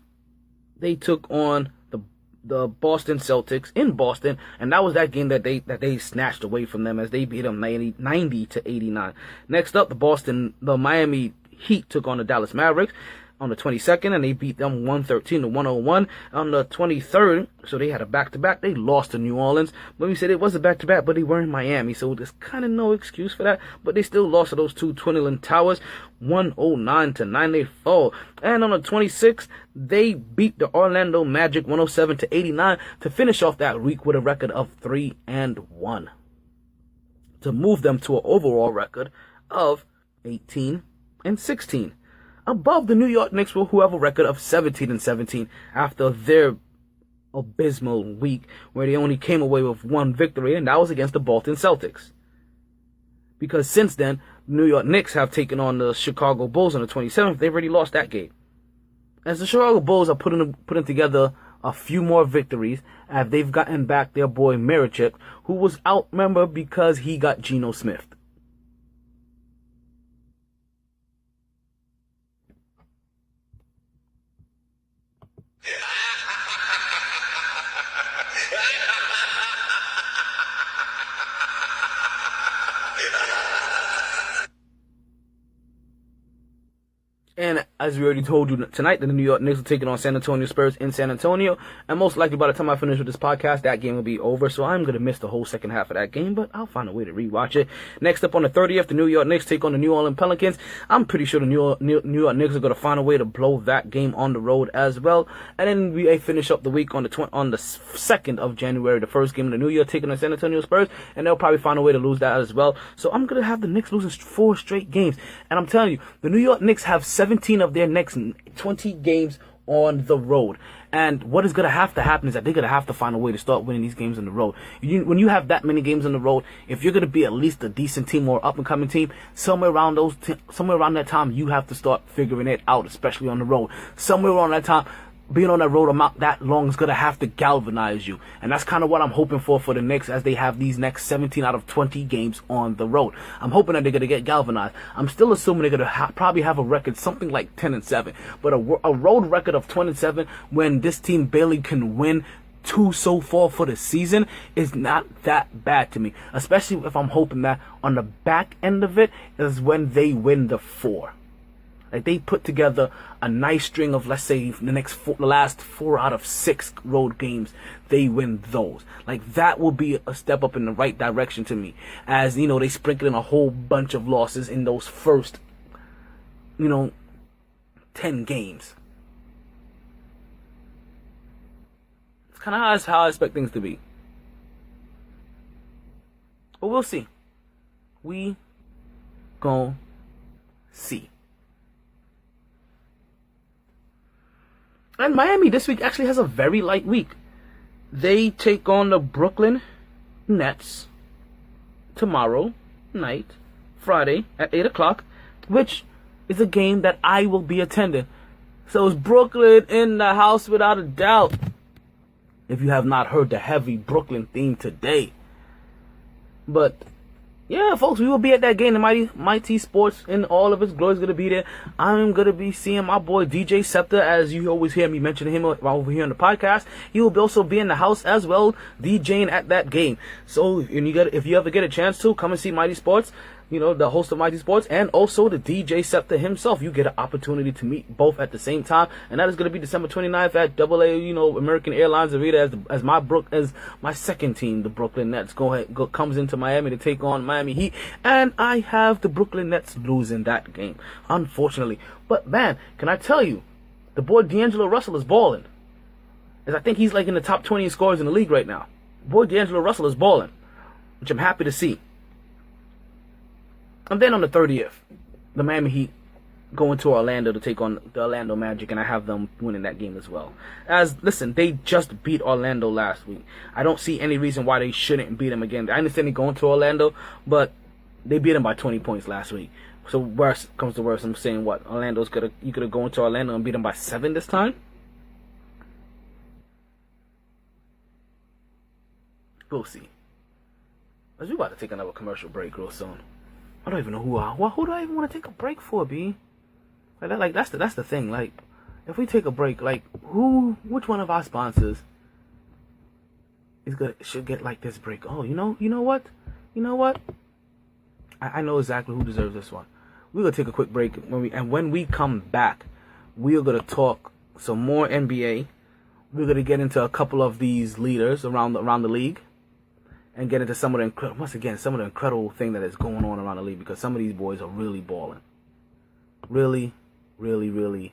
they took on the the Boston Celtics in Boston, and that was that game that they snatched away from them as they beat them 90-89. Next up, the Miami Heat took on the Dallas Mavericks on the 22nd, and they beat them 113-101 on the 23rd. So they had a back-to-back. They lost to New Orleans. But we said it was a back-to-back, but they were in Miami, so there's kind of no excuse for that. But they still lost to those two Twin Towers, 109-94. And on the 26th, they beat the Orlando Magic 107-89 to finish off that week with a record of 3-1, to move them to an overall record of 18-16. Above the New York Knicks, who have a record of 17-17 after their abysmal week where they only came away with one victory, and that was against the Boston Celtics. Because since then, New York Knicks have taken on the Chicago Bulls on the 27th. They've already lost that game. As the Chicago Bulls are putting together a few more victories, as they've gotten back their boy Mirotic, who was out, remember, because he got Geno Smith. And as we already told you tonight, the New York Knicks are taking on San Antonio Spurs in San Antonio. And most likely by the time I finish with this podcast, that game will be over. So I'm going to miss the whole second half of that game, but I'll find a way to rewatch it. Next up on the 30th, the New York Knicks take on the New Orleans Pelicans. I'm pretty sure the New York Knicks are going to find a way to blow that game on the road as well. And then we finish up the week on the 2nd of January, the first game of the New Year, taking on San Antonio Spurs. And they'll probably find a way to lose that as well. So I'm going to have the Knicks losing 4 straight games. And I'm telling you, the New York Knicks have 17 of their next 20 games on the road. And what is going to have to happen is that they're going to have to find a way to start winning these games on the road. When you have that many games on the road, if you're going to be at least a decent team or up-and-coming team, somewhere around that time, you have to start figuring it out, especially on the road. Somewhere around that time, being on that road amount that long is going to have to galvanize you. And that's kind of what I'm hoping for the Knicks as they have these next 17 out of 20 games on the road. I'm hoping that they're going to get galvanized. I'm still assuming they're going to probably have a record something like 10-7. But a road record of 20-7 when this team barely can win 2 so far for the season is not that bad to me. Especially if I'm hoping that on the back end of it is when they win the 4. Like they put together a nice string of, let's say, the last 4 out of 6 road games, they win those. Like that will be a step up in the right direction to me. As you know, they sprinkle in a whole bunch of losses in those first, 10 games. It's kind of how I expect things to be. But we'll see. We gon' see. And Miami this week actually has a very light week. They take on the Brooklyn Nets tomorrow night, Friday at 8 o'clock, which is a game that I will be attending. So it's Brooklyn in the house without a doubt. If you have not heard the heavy Brooklyn theme today. But yeah, folks, we will be at that game. The Mighty Sports in all of its glory is going to be there. I'm going to be seeing my boy DJ Scepter, as you always hear me mention him over here on the podcast. He will also be in the house as well, DJing at that game. So if you ever get a chance to, come and see Mighty Sports. The host of Mighty Sports, and also the DJ Scepter himself. You get an opportunity to meet both at the same time, and that is going to be December 29th at AA, American Airlines Arena as my second team, the Brooklyn Nets, comes into Miami to take on Miami Heat, and I have the Brooklyn Nets losing that game, unfortunately. But man, can I tell you, the boy D'Angelo Russell is balling. As I think he's like in the top 20 scorers in the league right now. Boy D'Angelo Russell is balling, which I'm happy to see. And then on the 30th, the Miami Heat go into Orlando to take on the Orlando Magic, and I have them winning that game as well. Listen, they just beat Orlando last week. I don't see any reason why they shouldn't beat them again. I understand they going to Orlando, but they beat them by 20 points last week. So worst comes to worst, I'm saying what? You could go into Orlando and beat them by 7 this time? We'll see. As we about to take another commercial break real soon. I don't even know who do I even want to take a break for, B? That's the thing. Like, if we take a break, like, which one of our sponsors should get like this break. Oh, you know what? I know exactly who deserves this one. We're gonna take a quick break when we come back, we are gonna talk some more NBA. We're gonna get into a couple of these leaders around the league, and get into some of the incredible thing that is going on around the league, because some of these boys are really balling, really balling,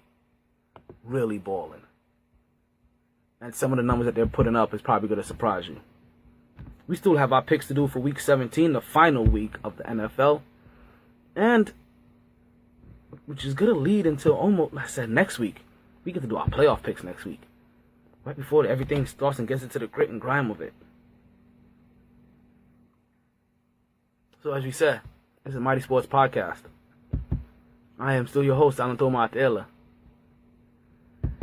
and some of the numbers that they're putting up is probably gonna surprise you. We still have our picks to do for Week 17, the final week of the NFL, and which is gonna lead into almost, like I said, next week. We get to do our playoff picks next week, right before everything starts and gets into the grit and grime of it. So as we said, this is Mighty Sports Podcast. I am still your host, Alan Tomatela.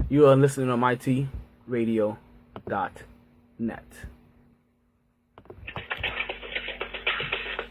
You are listening on myt-radio.net.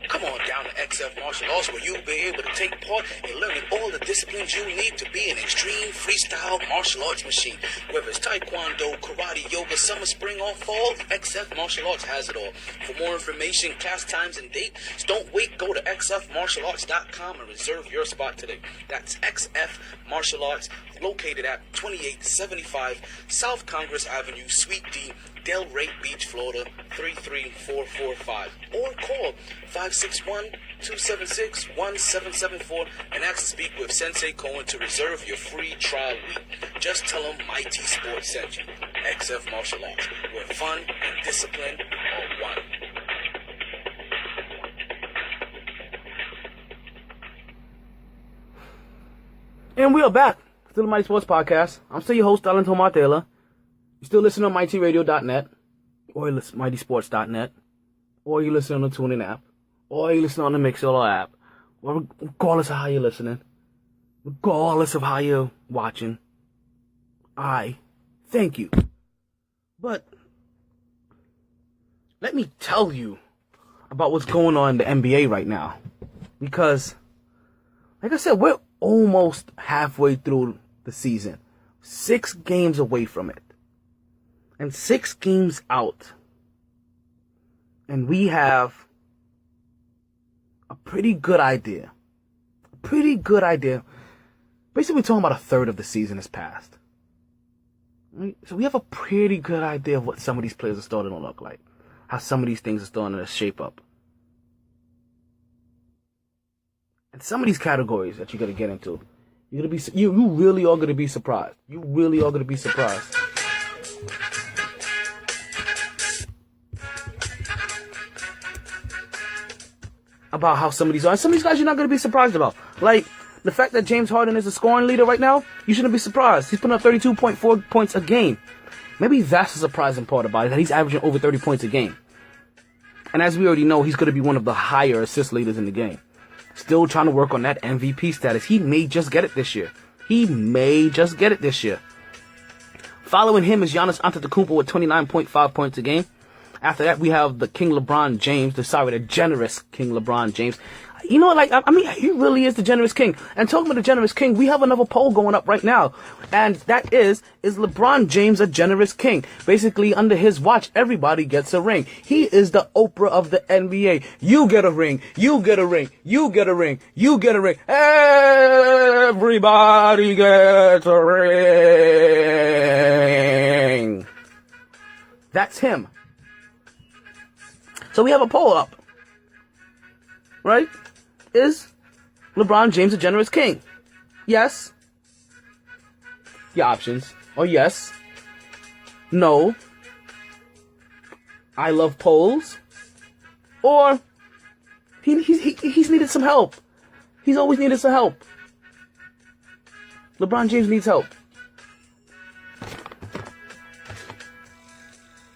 Come on down to XF Martial Arts, where you'll be able to take part in learning all the disciplines you need to be an extreme freestyle martial arts machine. Whether it's taekwondo, karate, yoga, summer, spring, or fall, XF Martial Arts has it all. For more information, class times, and dates, don't wait. Go to xfmartialarts.com and reserve your spot today. That's XF Martial Arts, located at 2875 South Congress Avenue, Suite D, Delray Beach, Florida, 33445. Or call 561-276-1774 and ask to speak with Sensei Cohen to reserve your free trial week. Just tell him myt-sports sent you. XF Martial Arts, where fun and discipline are one. And we are back. Still the Mighty Sports Podcast. I'm still your host, Alan Tomatela. You still listen on mytradio.net, or myt-sports.net, or you listen on the TuneIn app, or you listen on the Mixlr app, or regardless of how you're listening, regardless of how you're watching, I thank you. But let me tell you about what's going on in the NBA right now, because, like I said, we're almost halfway through the season, 6 games away from it. And 6 games out, and we have a pretty good idea. Basically, we're talking about a third of the season has passed. Right? So we have a pretty good idea of what some of these players are starting to look like, how some of these things are starting to shape up. And some of these categories that you're gonna get into, you really are gonna be surprised. You really are gonna be surprised. About how some of these are. And some of these guys you're not going to be surprised about. Like, the fact that James Harden is a scoring leader right now, you shouldn't be surprised. He's putting up 32.4 points a game. Maybe that's the surprising part about it, that he's averaging over 30 points a game. And as we already know, he's going to be one of the higher assist leaders in the game. Still trying to work on that MVP status. He may just get it this year. Following him is Giannis Antetokounmpo with 29.5 points a game. After that, we have the generous King LeBron James. You know, he really is the generous king. And talking about the generous king, we have another poll going up right now. And that is LeBron James a generous king? Basically, under his watch, everybody gets a ring. He is the Oprah of the NBA. You get a ring. You get a ring. You get a ring. You get a ring. Everybody gets a ring. That's him. So we have a poll up, right? Is LeBron James a generous king? Yes. Your options are yes, no, I love polls, or he's needed some help. He's always needed some help. LeBron James needs help.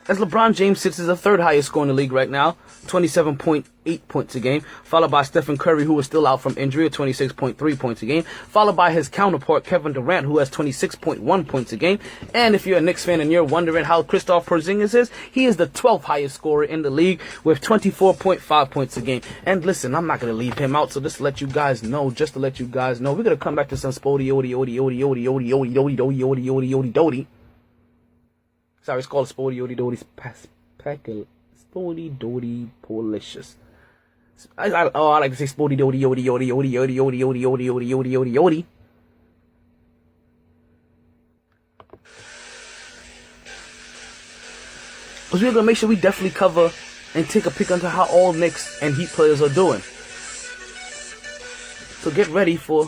As LeBron James sits as the third highest scorer in the league right now, 27.8 points a game, followed by Stephen Curry, who is still out from injury at 26.3 points a game, followed by his counterpart Kevin Durant, who has 26.1 points a game. And if you're a Knicks fan and you're wondering how Kristaps Porzingis is, he is the 12th highest scorer in the league with 24.5 points a game. And listen, I'm not going to leave him out, so just to let you guys know, we're going to come back to some Sorry, it's called Spody Odi Dodi Policious. I like to say Spody Dody Yodi Yodi Yodi Yodi Yodi Yodi Yodi Yodi Yodi Yodi Yodi. Because we're going to make sure we definitely cover and take a peek into how all Knicks and Heat players are doing. So get ready for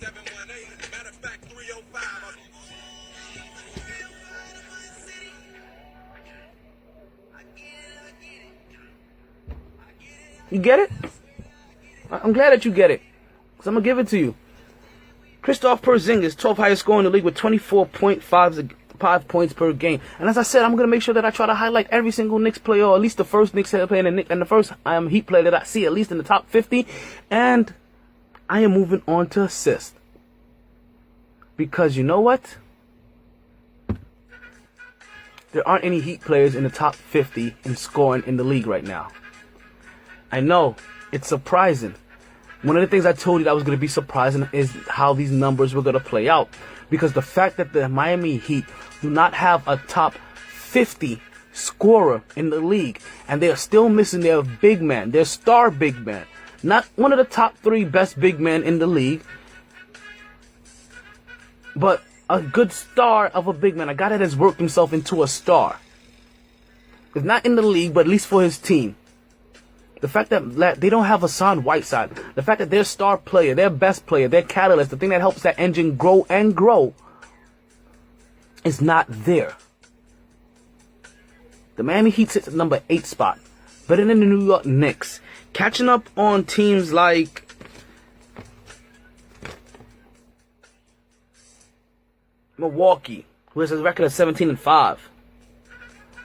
718, matter of fact, 305. You get it? I'm glad that you get it. Because I'm going to give it to you. Kristaps Porzingis, 12th highest scorer in the league with 24.5 points per game. And as I said, I'm going to make sure that I try to highlight every single Knicks player, or at least the first Knicks player and the first Heat player that I see, at least in the top 50. And I am moving on to assists. Because you know what? There aren't any Heat players in the top 50 in scoring in the league right now. I know, it's surprising. One of the things I told you that was going to be surprising is how these numbers were going to play out. Because the fact that the Miami Heat do not have a top 50 scorer in the league, and they are still missing their big man, their star big man. Not one of the top 3 best big men in the league, but a good star of a big man, a guy that has worked himself into a star. He's not in the league, but at least for his team. The fact that they don't have Hassan Whiteside, the fact that their star player, their best player, their catalyst, the thing that helps that engine grow and grow, is not there. The Miami Heat sits at number 8 spot, better than the New York Knicks, catching up on teams like Milwaukee, who has a record of 17-5,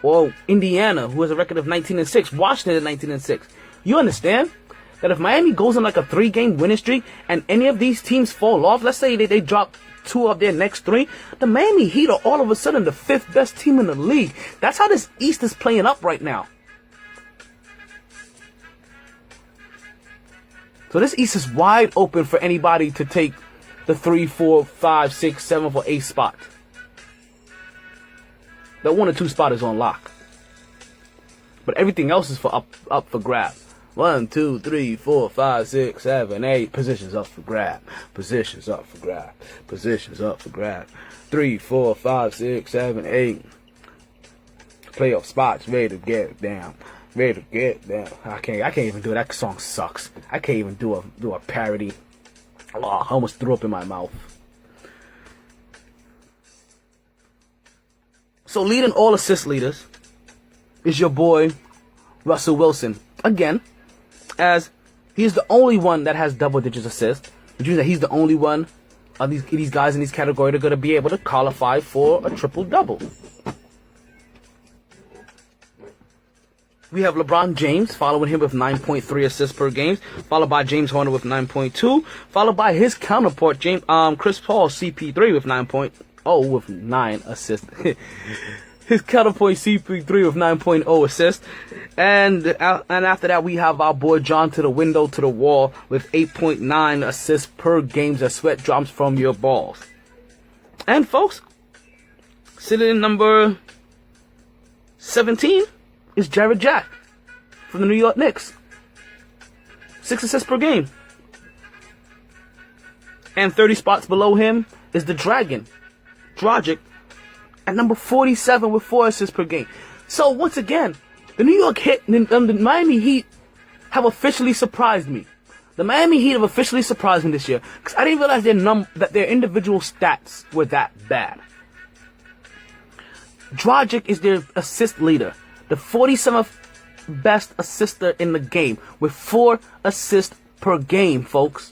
or Indiana, who has a record of 19-6, Washington at 19-6. You understand that if Miami goes on like a 3-game winning streak and any of these teams fall off, let's say they drop 2 of their next 3, the Miami Heat are all of a sudden the 5th best team in the league. That's how this East is playing up right now. So this East is wide open for anybody to take the 3, 4, 5, 6, 7, or 8 spot. The 1 or 2 spot is on lock. But everything else is for up for grab. 1, 2, 3, 4, 5, 6, 7, 8. Positions up for grab. Positions up for grab. Positions up for grab. 3, 4, 5, 6, 7, 8. Playoff spots ready to get down. Ready to get down. I can't even do it. That song sucks. I can't even do a parody. Oh, I almost threw up in my mouth. So leading all assist leaders is your boy Russell Wilson. Again, as he's the only one that has double-digit assists, which means that he's the only one of these guys in this category that are going to be able to qualify for a triple-double. We have LeBron James following him with 9.3 assists per game, followed by James Harden with 9.2, followed by his counterpart Chris Paul CP3 with 9.0 with 9 assists. His counterpoint CP3 with 9.0 assists. And after that, we have our boy John to the window, to the wall with 8.9 assists per game as sweat drops from your balls. And folks, sitting in number 17 is Jared Jack from the New York Knicks. 6 assists per game. And 30 spots below him is the Dragon, Dragic, at number 47 with 4 assists per game. So once again, the the Miami Heat have officially surprised me. The Miami Heat have officially surprised me this year because I didn't realize that their individual stats were that bad. Dragic is their assist leader, the 47th best assister in the game with 4 assists per game, folks.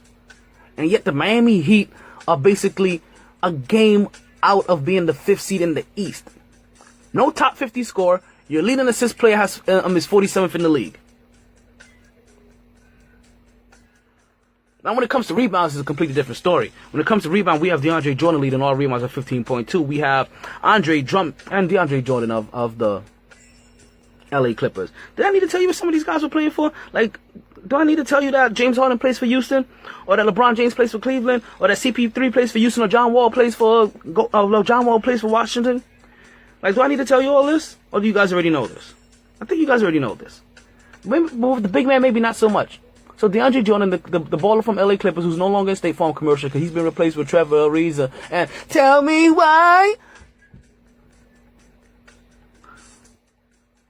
And yet the Miami Heat are basically a game out of being the 5th seed in the East. No top 50 score. Your leading assist player is 47th in the league. Now, when it comes to rebounds, it's a completely different story. When it comes to rebound, we have DeAndre Jordan leading all rebounds at 15.2. We have Andre Drummond and DeAndre Jordan of the LA Clippers. Did I need to tell you what some of these guys were playing for? Like, do I need to tell you that James Harden plays for Houston, or that LeBron James plays for Cleveland, or that CP3 plays for Houston, or John Wall plays for Washington? Like, do I need to tell you all this, or do you guys already know this? I think you guys already know this. Maybe, but with the big man, maybe not so much. So DeAndre Jordan, the baller from LA Clippers, who's no longer in State Farm commercial because he's been replaced with Trevor Ariza. And tell me why.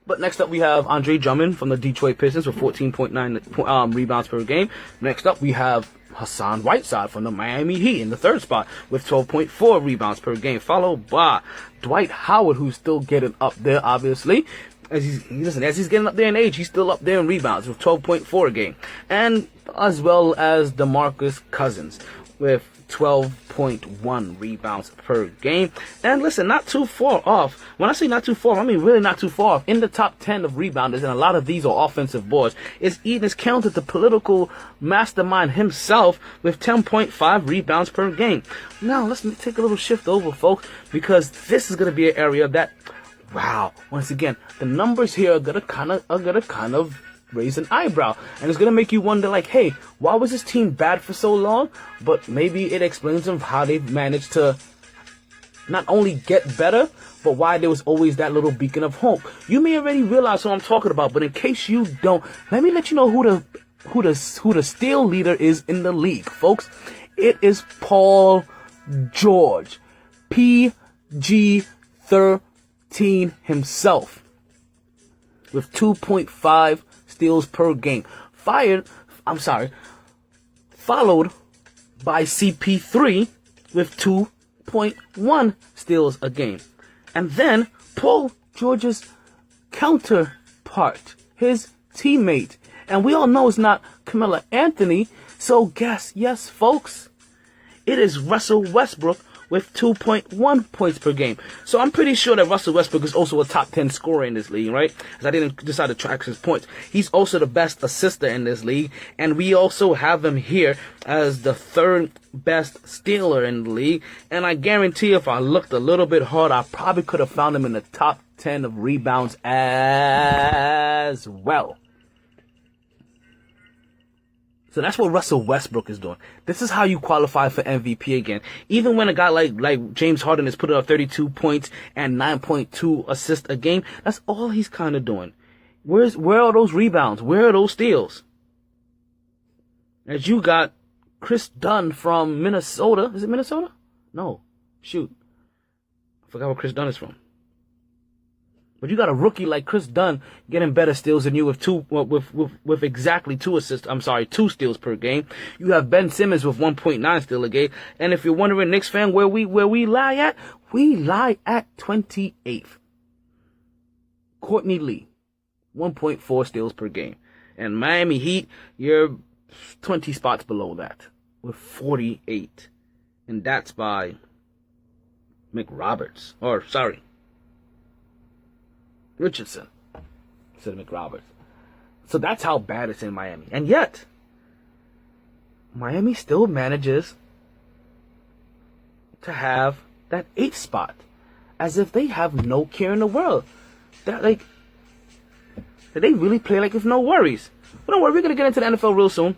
But next up, we have Andre Drummond from the Detroit Pistons with 14.9 rebounds per game. Next up, we have Hassan Whiteside from the Miami Heat in the third spot with 12.4 rebounds per game, followed by Dwight Howard, who's still getting up there, obviously. As he's getting up there in age, he's still up there in rebounds with 12.4 a game. And as well as DeMarcus Cousins with 12.1 rebounds per game. And listen, not too far off. When I say not too far, I mean really not too far off. In the top 10 of rebounders, and a lot of these are offensive boards, is counted the political mastermind himself with 10.5 rebounds per game. Now, let's take a little shift over, folks, because this is going to be an area that, wow, once again, the numbers here are gonna kind of raise an eyebrow, and it's gonna make you wonder, like, hey, why was this team bad for so long? But maybe it explains them how they've managed to not only get better, but why there was always that little beacon of hope. You may already realize who I'm talking about, but in case you don't, let me let you know who the steal leader is in the league, folks. It is Paul George, PG-13 himself, with 2.5 steals per game. Followed by CP3 with 2.1 steals a game. And then Paul George's counterpart, his teammate. And we all know it's not Carmelo Anthony, so guess, yes, folks, it is Russell Westbrook with 2.1 points per game. So I'm pretty sure that Russell Westbrook is also a top 10 scorer in this league, right? Because I didn't decide to track his points. He's also the best assister in this league, and we also have him here as the third best stealer in the league. And I guarantee if I looked a little bit hard, I probably could have found him in the top 10 of rebounds as well. So that's what Russell Westbrook is doing. This is how you qualify for MVP again. Even when a guy like James Harden is putting up 32 points and 9.2 assists a game, that's all he's kind of doing. Where are those rebounds? Where are those steals? As you got Chris Dunn from Minnesota. Is it Minnesota? No. Shoot. I forgot where Chris Dunn is from. But you got a rookie like Chris Dunn getting better steals than you with exactly 2 steals per game. You have Ben Simmons with 1.9 steals a game. And if you're wondering, Knicks fan, where we lie at, we lie at 28th. Courtney Lee, 1.4 steals per game. And Miami Heat, you're 20 spots below that with 48. And that's by Richardson instead of McRoberts. So that's how bad it's in Miami. And yet, Miami still manages to have that 8th spot as if they have no care in the world. That they really play like with no worries. But don't worry, we're going to get into the NFL real soon.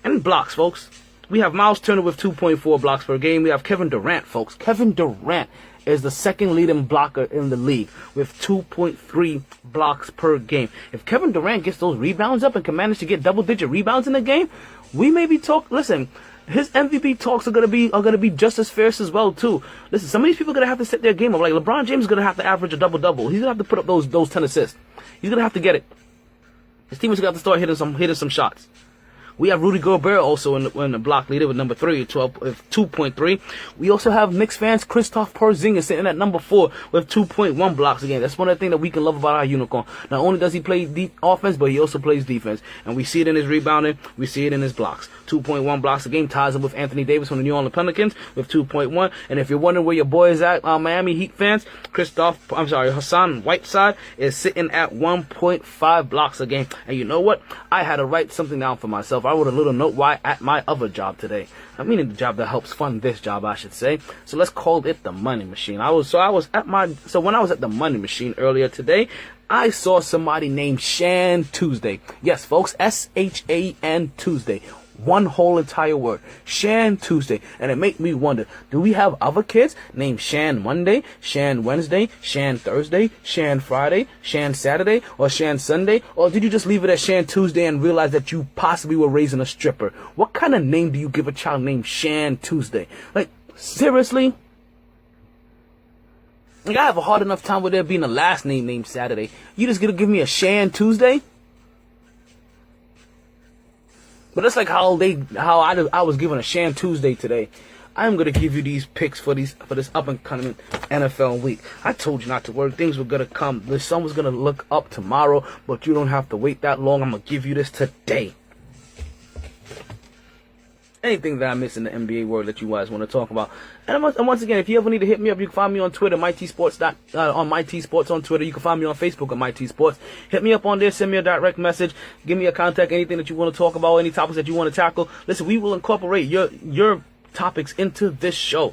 And blocks, folks. We have Miles Turner with 2.4 blocks per game. We have Kevin Durant, folks. Kevin Durant is the second leading blocker in the league with 2.3 blocks per game. If Kevin Durant gets those rebounds up and can manage to get double-digit rebounds in the game, we may be listen, his MVP talks are gonna be just as fierce as well too. Listen, some of these people are gonna have to set their game up. Like LeBron James is gonna have to average a double-double. He's gonna have to put up those 10 assists. He's gonna have to get it. His team is gonna have to start hitting some shots. We have Rudy Gobert also in the block leader with number 3, 2.3. We also have Knicks fans Kristaps Porzingis sitting at number 4 with 2.1 blocks a game. That's one of the things that we can love about our unicorn. Not only does he play offense, but he also plays defense. And we see it in his rebounding. We see it in his blocks. 2.1 blocks a game ties him with Anthony Davis from the New Orleans Pelicans with 2.1. And if you're wondering where your boy is at, Miami Heat fans, Hassan Whiteside is sitting at 1.5 blocks a game. And you know what? I had to write something down for myself. I wrote a little note why at my other job today. I mean, the job that helps fund this job, I should say. So let's call it the money machine. When I was at the money machine earlier today, I saw somebody named Shan Tuesday. Yes, folks, SHAN Tuesday. One whole entire word. Shan Tuesday. And it made me wonder, do we have other kids named Shan Monday, Shan Wednesday, Shan Thursday, Shan Friday, Shan Saturday, or Shan Sunday? Or did you just leave it at Shan Tuesday and realize that you possibly were raising a stripper? What kind of name do you give a child named Shan Tuesday? Like, seriously? Like, I have a hard enough time with there being a last name named Saturday. You just gonna give me a Shan Tuesday? But it's like how I was given a Shan Tuesday today. I'm gonna give you these picks for this up and coming NFL week. I told you not to worry. Things were gonna come. The sun was gonna look up tomorrow, but you don't have to wait that long. I'm gonna give you this today. Anything that I miss in the NBA world that you guys want to talk about. And once again, if you ever need to hit me up, you can find me on Twitter, myt-sports on myt-sports on Twitter. You can find me on Facebook at myt-sports. Hit me up on there, send me a direct message, give me a contact, anything that you want to talk about, any topics that you want to tackle. Listen, we will incorporate your topics into this show.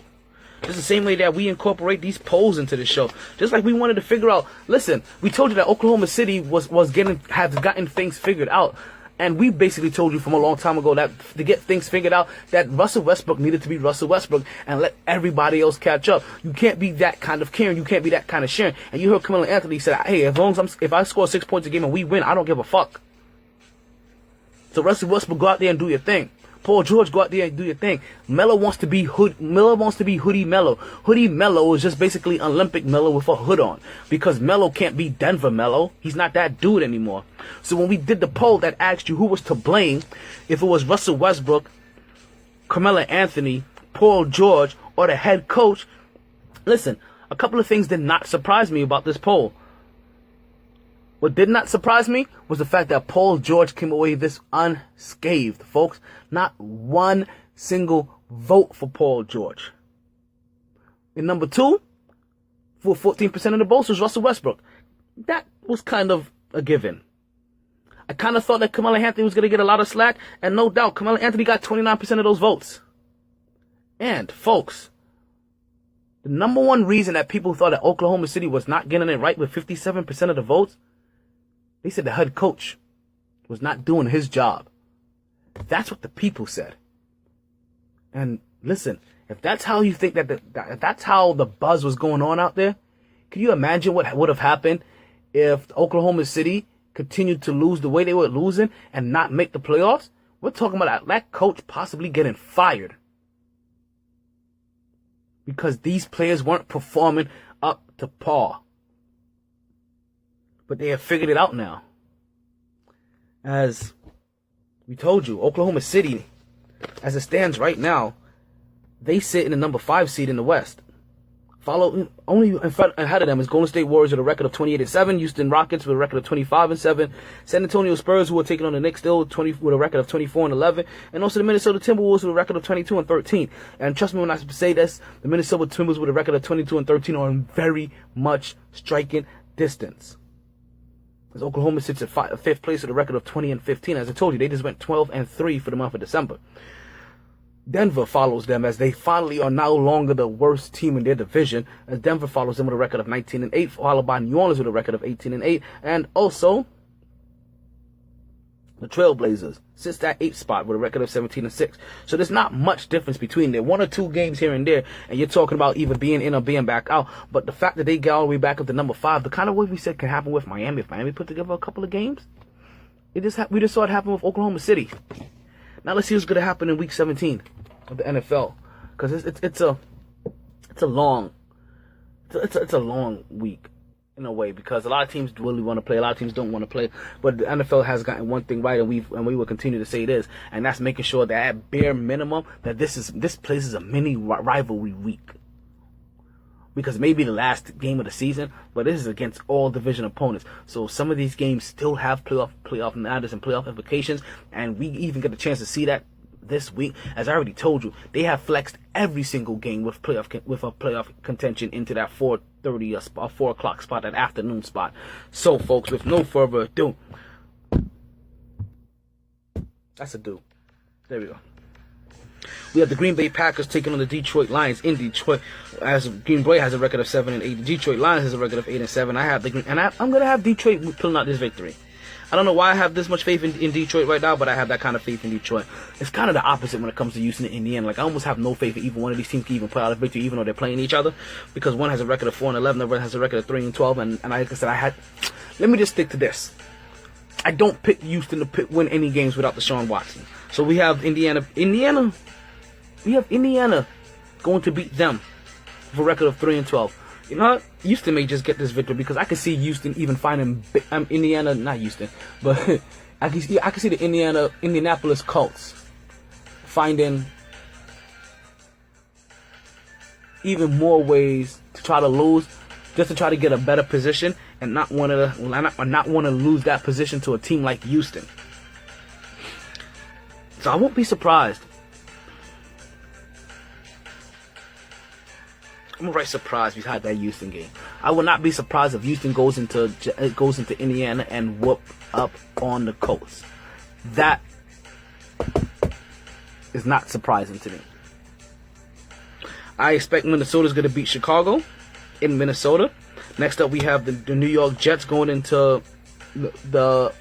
Just the same way that we incorporate these polls into the show. Just like we wanted to figure out, listen, we told you that Oklahoma City has gotten things figured out. And we basically told you from a long time ago that to get things figured out, that Russell Westbrook needed to be Russell Westbrook and let everybody else catch up. You can't be that kind of caring. You can't be that kind of sharing. And you heard Carmelo Anthony say, hey, if I score 6 points a game and we win, I don't give a fuck. So Russell Westbrook, go out there and do your thing. Paul George, go out there and do your thing. Melo wants to be Hoodie Melo. Hoodie Melo is just basically Olympic Melo with a hood on. Because Melo can't be Denver Melo. He's not that dude anymore. So when we did the poll that asked you who was to blame, if it was Russell Westbrook, Carmelo Anthony, Paul George, or the head coach, listen, a couple of things did not surprise me about this poll. What did not surprise me was the fact that Paul George came away this unscathed, folks. Not one single vote for Paul George. And number two, for 14% of the votes was Russell Westbrook. That was kind of a given. I kind of thought that Carmelo Anthony was going to get a lot of slack, and no doubt, Carmelo Anthony got 29% of those votes. And, folks, the number one reason that people thought that Oklahoma City was not getting it right with 57% of the votes, they said the head coach was not doing his job. That's what the people said. And listen, if that's how you think if that's how the buzz was going on out there, can you imagine what would have happened if Oklahoma City continued to lose the way they were losing and not make the playoffs? We're talking about that coach possibly getting fired because these players weren't performing up to par. But they have figured it out now. As we told you, Oklahoma City, as it stands right now, they sit in the number 5 seed in the West. Only ahead of them is Golden State Warriors with a record of 28-7, Houston Rockets with a record of 25-7, San Antonio Spurs, who are taking on the Knicks still with a record of 24-11, and also the Minnesota Timberwolves with a record of 22-13. And trust me when I say this, the Minnesota Timberwolves with a record of 22-13 are in very much striking distance. As Oklahoma sits at 5th place with a record of 20-15. As I told you, they just went 12-3 for the month of December. Denver follows them as they finally are no longer the worst team in their division, as Denver follows them with a record of 19-8, followed by New Orleans with a record of 18-8, and also the Trailblazers sits at 8th spot with a record of 17-6. So there's not much difference between there. 1 or 2 games here and there, and you're talking about either being in or being back out. But the fact that they get all the way back up to number 5, the kind of way we said can happen with Miami. If Miami put together a couple of games, we just saw it happen with Oklahoma City. Now let's see what's going to happen in Week 17 of the NFL, because it's a long week in a way, because a lot of teams really want to play, a lot of teams don't want to play, but the NFL has gotten one thing right, and we will continue to say this, and that's making sure that at bare minimum that this place is a mini rivalry week. Because maybe the last game of the season, but this is against all division opponents. So some of these games still have playoff matters and playoff implications, and we even get a chance to see that this week. As I already told you, they have flexed every single game with a playoff contention into that 4:30 or 4 o'clock spot, that afternoon spot. So, folks, with no further ado, that's a do. There we go. We have the Green Bay Packers taking on the Detroit Lions in Detroit. As Green Bay has a record of 7-8, the Detroit Lions has a record of 8-7. I'm gonna have Detroit pulling out this victory. I don't know why I have this much faith in Detroit right now, but I have that kind of faith in Detroit. It's kind of the opposite when it comes to Houston and Indiana. Like, I almost have no faith in either one of these teams can even put out a victory, even though they're playing each other, because one has a record of 4-11, the other has a record of 3-12, and like I said, let me just stick to this. I don't pick Houston to win any games without Deshaun Watson. So we have Indiana going to beat them with a record of 3-12. You know what? Houston may just get this victory because I can see Houston even finding Indiana, not Houston, but I can see the Indianapolis Colts finding even more ways to try to lose, just to try to get a better position and not want to lose that position to a team like Houston. So I won't be surprised. I'm right surprised we had that Houston game. I will not be surprised if Houston goes into Indiana and whoop up on the Colts. That is not surprising to me. I expect Minnesota's going to beat Chicago in Minnesota. Next up, we have the New York Jets going into the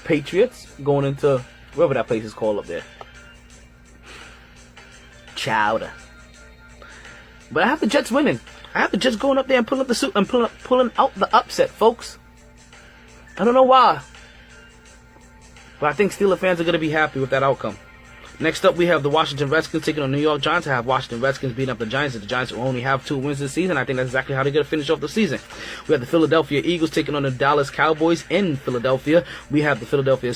Patriots, going into wherever that place is called up there. Chowder. But I have the Jets winning. I have the Jets going up there and pulling up the suit and pulling out the upset, folks. I don't know why, but I think Steelers fans are going to be happy with that outcome. Next up, we have the Washington Redskins taking on New York Giants. I have Washington Redskins beating up the Giants. The Giants will only have 2 wins this season. I think that's exactly how they're going to finish off the season. We have the Philadelphia Eagles taking on the Dallas Cowboys in Philadelphia. We have the Philadelphia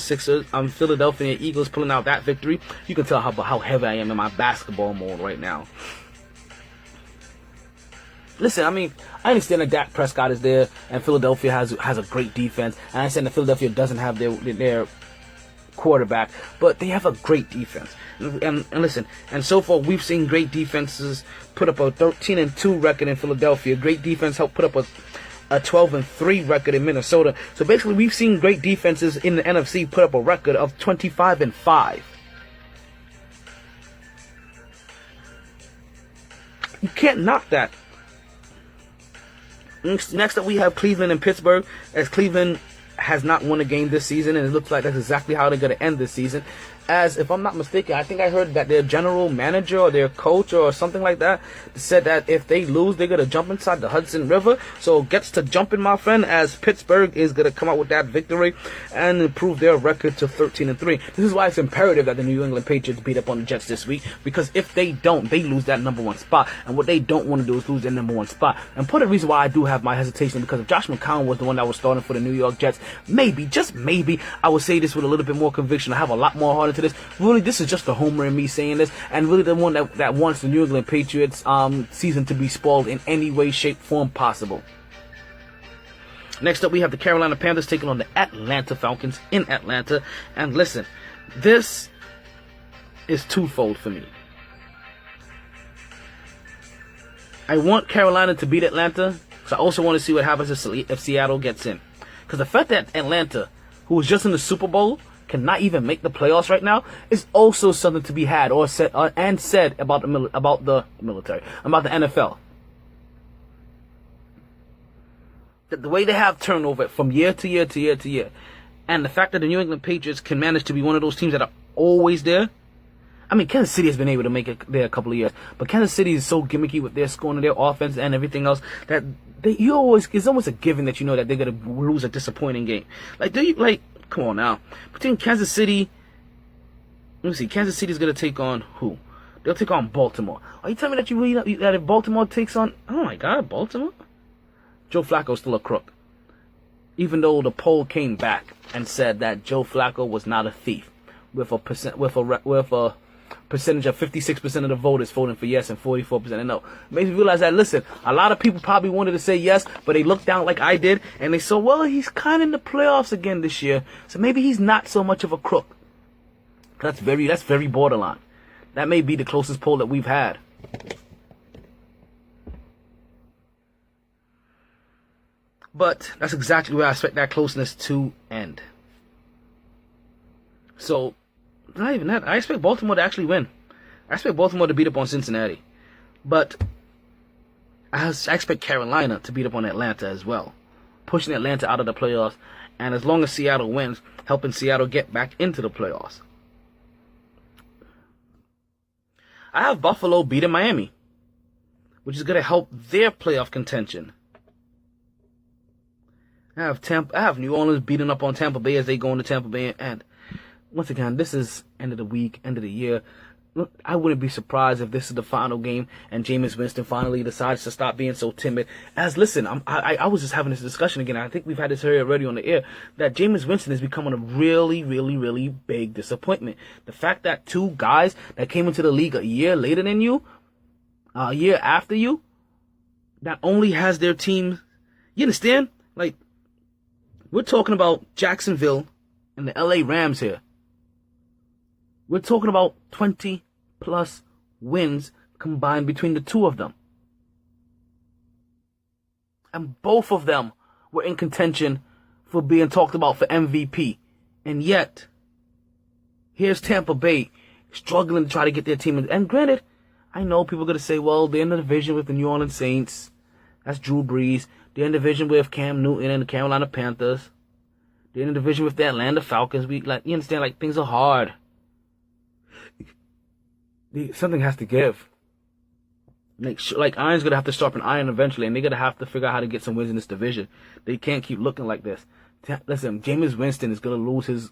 Eagles pulling out that victory. You can tell how heavy I am in my basketball mode right now. Listen, I mean, I understand that Dak Prescott is there, and Philadelphia has a great defense, and I understand that Philadelphia doesn't have their quarterback, but they have a great defense. And listen, and so far we've seen great defenses put up a 13-2 record in Philadelphia. Great defense helped put up a 12-3 record in Minnesota. So basically, we've seen great defenses in the NFC put up a record of 25-5. You can't knock that. Next up, we have Cleveland and Pittsburgh, as Cleveland has not won a game this season, and it looks like that's exactly how they're going to end this season. As, if I'm not mistaken, I think I heard that their general manager or their coach or something like that said that if they lose, they're going to jump inside the Hudson River. So gets to jumping, my friend, as Pittsburgh is going to come out with that victory and improve their record to 13-3. This is why it's imperative that the New England Patriots beat up on the Jets this week, because if they don't, they lose that number 1 spot. And what they don't want to do is lose their number 1 spot. And part of the reason why I do have my hesitation, because if Josh McCown was the one that was starting for the New York Jets, maybe, just maybe, I would say this with a little bit more conviction. I have a lot more heart into this. Really, this is just a homer in me saying this, and really the one that wants the New England Patriots season to be spoiled in any way, shape, form possible. Next up, we have the Carolina Panthers taking on the Atlanta Falcons in Atlanta. And listen, this is twofold for me. I want Carolina to beat Atlanta, because I also want to see what happens if Seattle gets in. Because the fact that Atlanta, who was just in the Super Bowl, cannot even make the playoffs right now is also something to be had or said about the military, about the NFL. The way they have turnover from year to year to year to year, and the fact that the New England Patriots can manage to be one of those teams that are always there. I mean, Kansas City has been able to make it there a couple of years, but Kansas City is so gimmicky with their scoring and their offense and everything else that it's almost a given that you know that they're gonna lose a disappointing game. Come on now. Between Kansas City, let me see, Kansas City is going to take on who? They'll take on Baltimore. Are you telling me that that if Baltimore takes on, oh my God, Baltimore? Joe Flacco's still a crook. Even though the poll came back and said that Joe Flacco was not a thief, with a percentage of 56% of the voters voting for yes and 44% no. It makes me realize that, listen, a lot of people probably wanted to say yes, but they looked down like I did, and they saw, well, he's kind of in the playoffs again this year, so maybe he's not so much of a crook. That's very borderline. That may be the closest poll that we've had. But that's exactly where I expect that closeness to end. So, not even that. I expect Baltimore to actually win. I expect Baltimore to beat up on Cincinnati. But I expect Carolina to beat up on Atlanta as well. pushing Atlanta out of the playoffs, and as long as Seattle wins, helping Seattle get back into the playoffs. I have Buffalo beating Miami, which is going to help their playoff contention. I have New Orleans beating up on Tampa Bay as they go into Tampa Bay, and once again, this is end of the week, end of the year. Look, I wouldn't be surprised if this is the final game and Jameis Winston finally decides to stop being so timid. I was just having this discussion again. I think we've had this here already on the air, that Jameis Winston is becoming a really, really, really big disappointment. The fact that two guys that came into the league a year later than you, a year after you, not only has their team, you understand? Like, we're talking about Jacksonville and the LA Rams here. We're talking about 20-plus wins combined between the two of them. And both of them were in contention for being talked about for MVP. And yet, here's Tampa Bay struggling to try to get their team in. And granted, I know people are going to say, well, they're in the division with the New Orleans Saints. That's Drew Brees. They're in the division with Cam Newton and the Carolina Panthers. They're in the division with the Atlanta Falcons. You understand, like, things are hard. Something has to give. Like iron's gonna have to sharpen iron eventually, and they're gonna have to figure out how to get some wins in this division. They can't keep looking like this. Listen, Jameis Winston is gonna lose his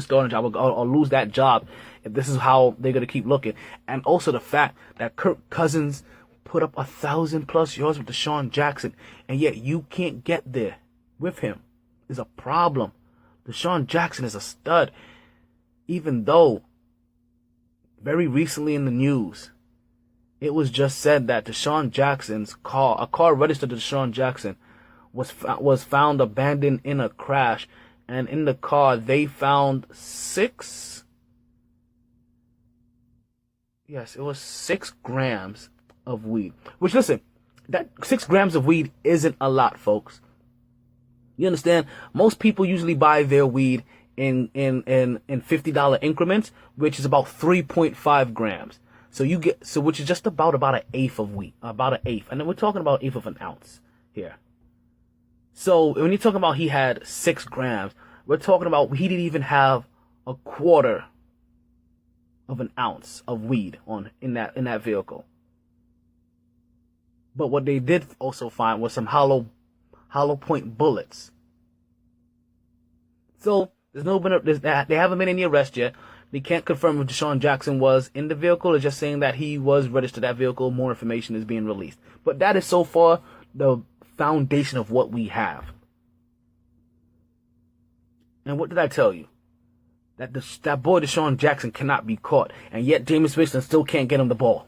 starting job or lose that job if this is how they're gonna keep looking. And also the fact that Kirk Cousins put up 1,000+ yards with Deshaun Jackson, and yet you can't get there with him is a problem. Deshaun Jackson is a stud, even though very recently in the news, it was just said that Deshaun Jackson's a car registered to Deshaun Jackson, was found abandoned in a crash, and in the car they found 6 grams of weed. Which, listen, that 6 grams of weed isn't a lot, folks. You understand? Most people usually buy their weed in $50 increments, which is about 3.5 grams. So which is just about an eighth of wheat, about an eighth. And then we're talking about eighth of an ounce here. So when you're talking about he had 6 grams, we're talking about he didn't even have a quarter of an ounce of weed in that vehicle. But what they did also find was some hollow point bullets. So they haven't been any arrest yet. They can't confirm if Deshaun Jackson was in the vehicle. They're just saying that he was registered that vehicle. More information is being released. But that is so far the foundation of what we have. And what did I tell you? That boy Deshaun Jackson cannot be caught. And yet Jameis Winston still can't get him the ball.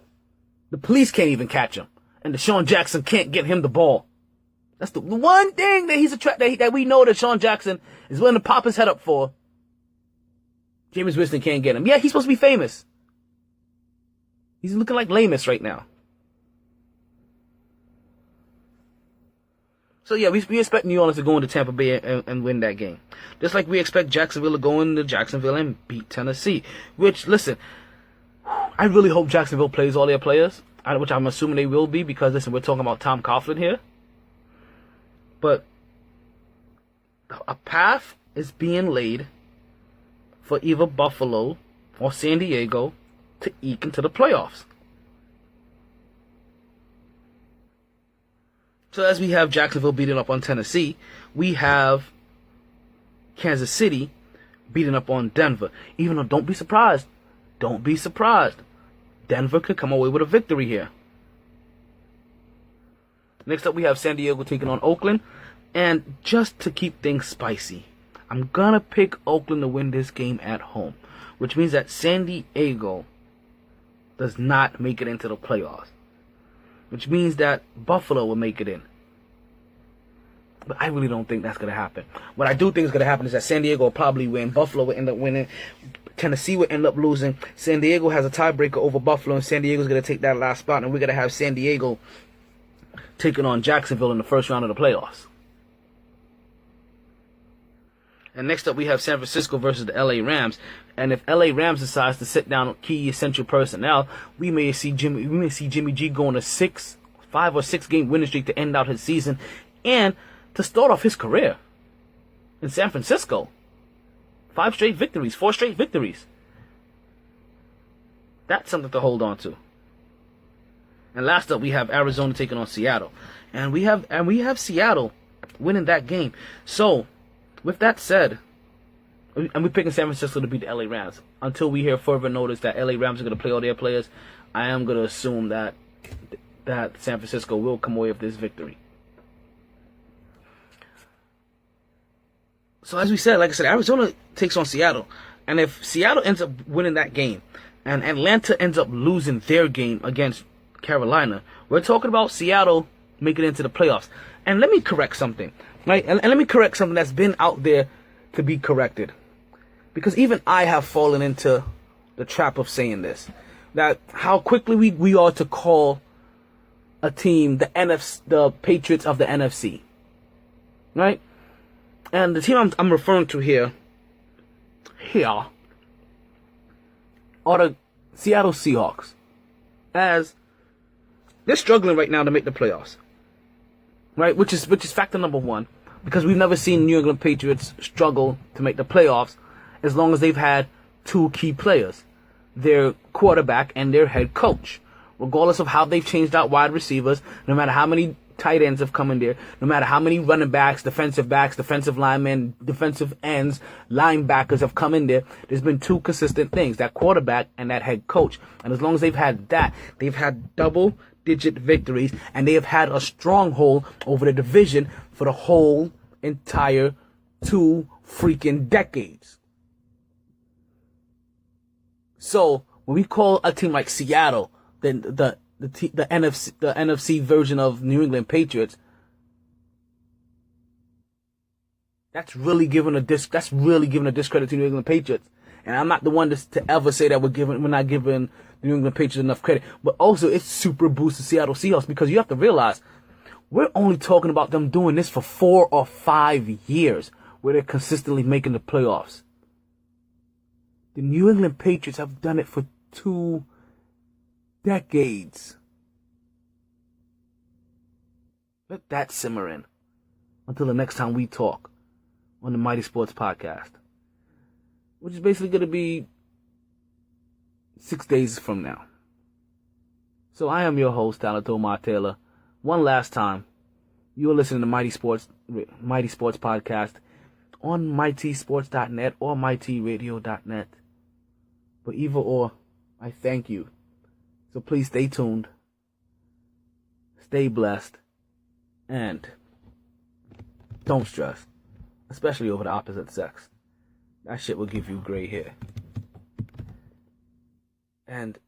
The police can't even catch him. And Deshaun Jackson can't get him the ball. That's the one thing that that we know that Deshaun Jackson is willing to pop his head up for. Jameis Winston can't get him. Yeah, he's supposed to be famous. He's looking like Lamus right now. So yeah, we expect New Orleans to go into Tampa Bay and win that game. Just like we expect Jacksonville to go into Jacksonville and beat Tennessee. Which, listen, I really hope Jacksonville plays all their players, which I'm assuming they will be, because, listen, we're talking about Tom Coughlin here. But a path is being laid for either Buffalo or San Diego to eke into the playoffs. So as we have Jacksonville beating up on Tennessee, we have Kansas City beating up on Denver. Even though, don't be surprised. Denver could come away with a victory here. Next up, we have San Diego taking on Oakland. And just to keep things spicy, I'm going to pick Oakland to win this game at home, which means that San Diego does not make it into the playoffs, which means that Buffalo will make it in. But I really don't think that's going to happen. What I do think is going to happen is that San Diego will probably win, Buffalo will end up winning, Tennessee will end up losing, San Diego has a tiebreaker over Buffalo, and San Diego's going to take that last spot, and we're going to have San Diego taking on Jacksonville in the first round of the playoffs. And next up, we have San Francisco versus the LA Rams. And if LA Rams decides to sit down key essential personnel, we may see Jimmy G go on a 5 or 6 game winning streak to end out his season, and to start off his career in San Francisco. 5 straight victories, 4 straight victories. That's something to hold on to. And last up, we have Arizona taking on Seattle, and we have Seattle winning that game. So, with that said, and we're picking San Francisco to beat the LA Rams. Until we hear further notice that LA Rams are going to play all their players, I am going to assume that San Francisco will come away with this victory. So as we said, like I said, Arizona takes on Seattle, and if Seattle ends up winning that game, and Atlanta ends up losing their game against Carolina, we're talking about Seattle making it into the playoffs. And let me correct something, right? And let me correct something that's been out there to be corrected, because even I have fallen into the trap of saying this, that how quickly we are to call a team the Patriots of the NFC, right? And the team I'm referring to here are the Seattle Seahawks, as they're struggling right now to make the playoffs, right? Which is factor number one, because we've never seen New England Patriots struggle to make the playoffs as long as they've had 2 key players, their quarterback and their head coach. Regardless of how they've changed out wide receivers, no matter how many tight ends have come in there, no matter how many running backs, defensive linemen, defensive ends, linebackers have come in there, there's been 2 consistent things, that quarterback and that head coach. And as long as they've had that, they've had double-digit victories, and they have had a stronghold over the division for the whole entire 2 freaking decades. So when we call a team like Seattle the NFC version of New England Patriots, that's really giving a discredit to New England Patriots. And I'm not the one to ever say that we're not giving the New England Patriots enough credit. But also, it's super boosts the Seattle Seahawks, because you have to realize we're only talking about them doing this for 4 or 5 years, where they're consistently making the playoffs. The New England Patriots have done it for 2 decades. Let that simmer in until the next time we talk on the Mighty Sports Podcast, which is basically going to be 6 days from now. So I am your host, Omar Taylor. One last time, you're listening to Mighty Sports Podcast on myt-sports.net or mytradio.net. But either or, I thank you. So please stay tuned, stay blessed, and don't stress, especially over the opposite sex. That shit will give you gray hair. And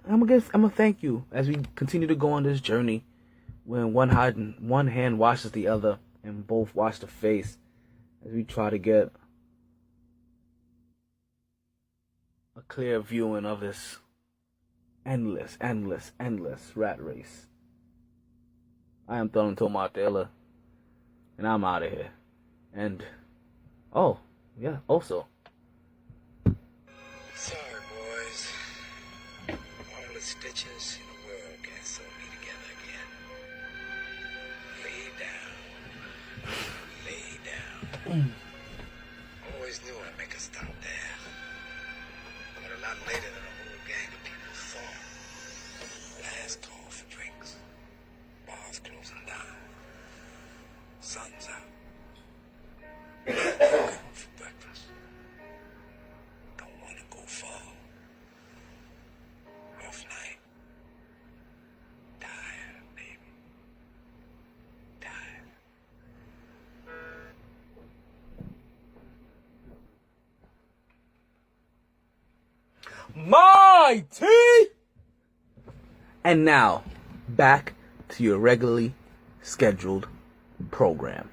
I'm gonna thank you as we continue to go on this journey, when one hand washes the other and both wash the face, as we try to get a clear viewing of this endless rat race. I am Omar Taylor, and I'm out of here. And also, sorry, boys. All the stitches in the world can't sew me together again. Lay down. Always knew I'd make a stop there, but a lot later than a whole gang of people thought. Last call for drinks. Bars closing down. Sun's out. Going for breakfast. Don't want to go far. Rough night. Tired, baby. Tired. Mighty! And now, back to your regularly scheduled program.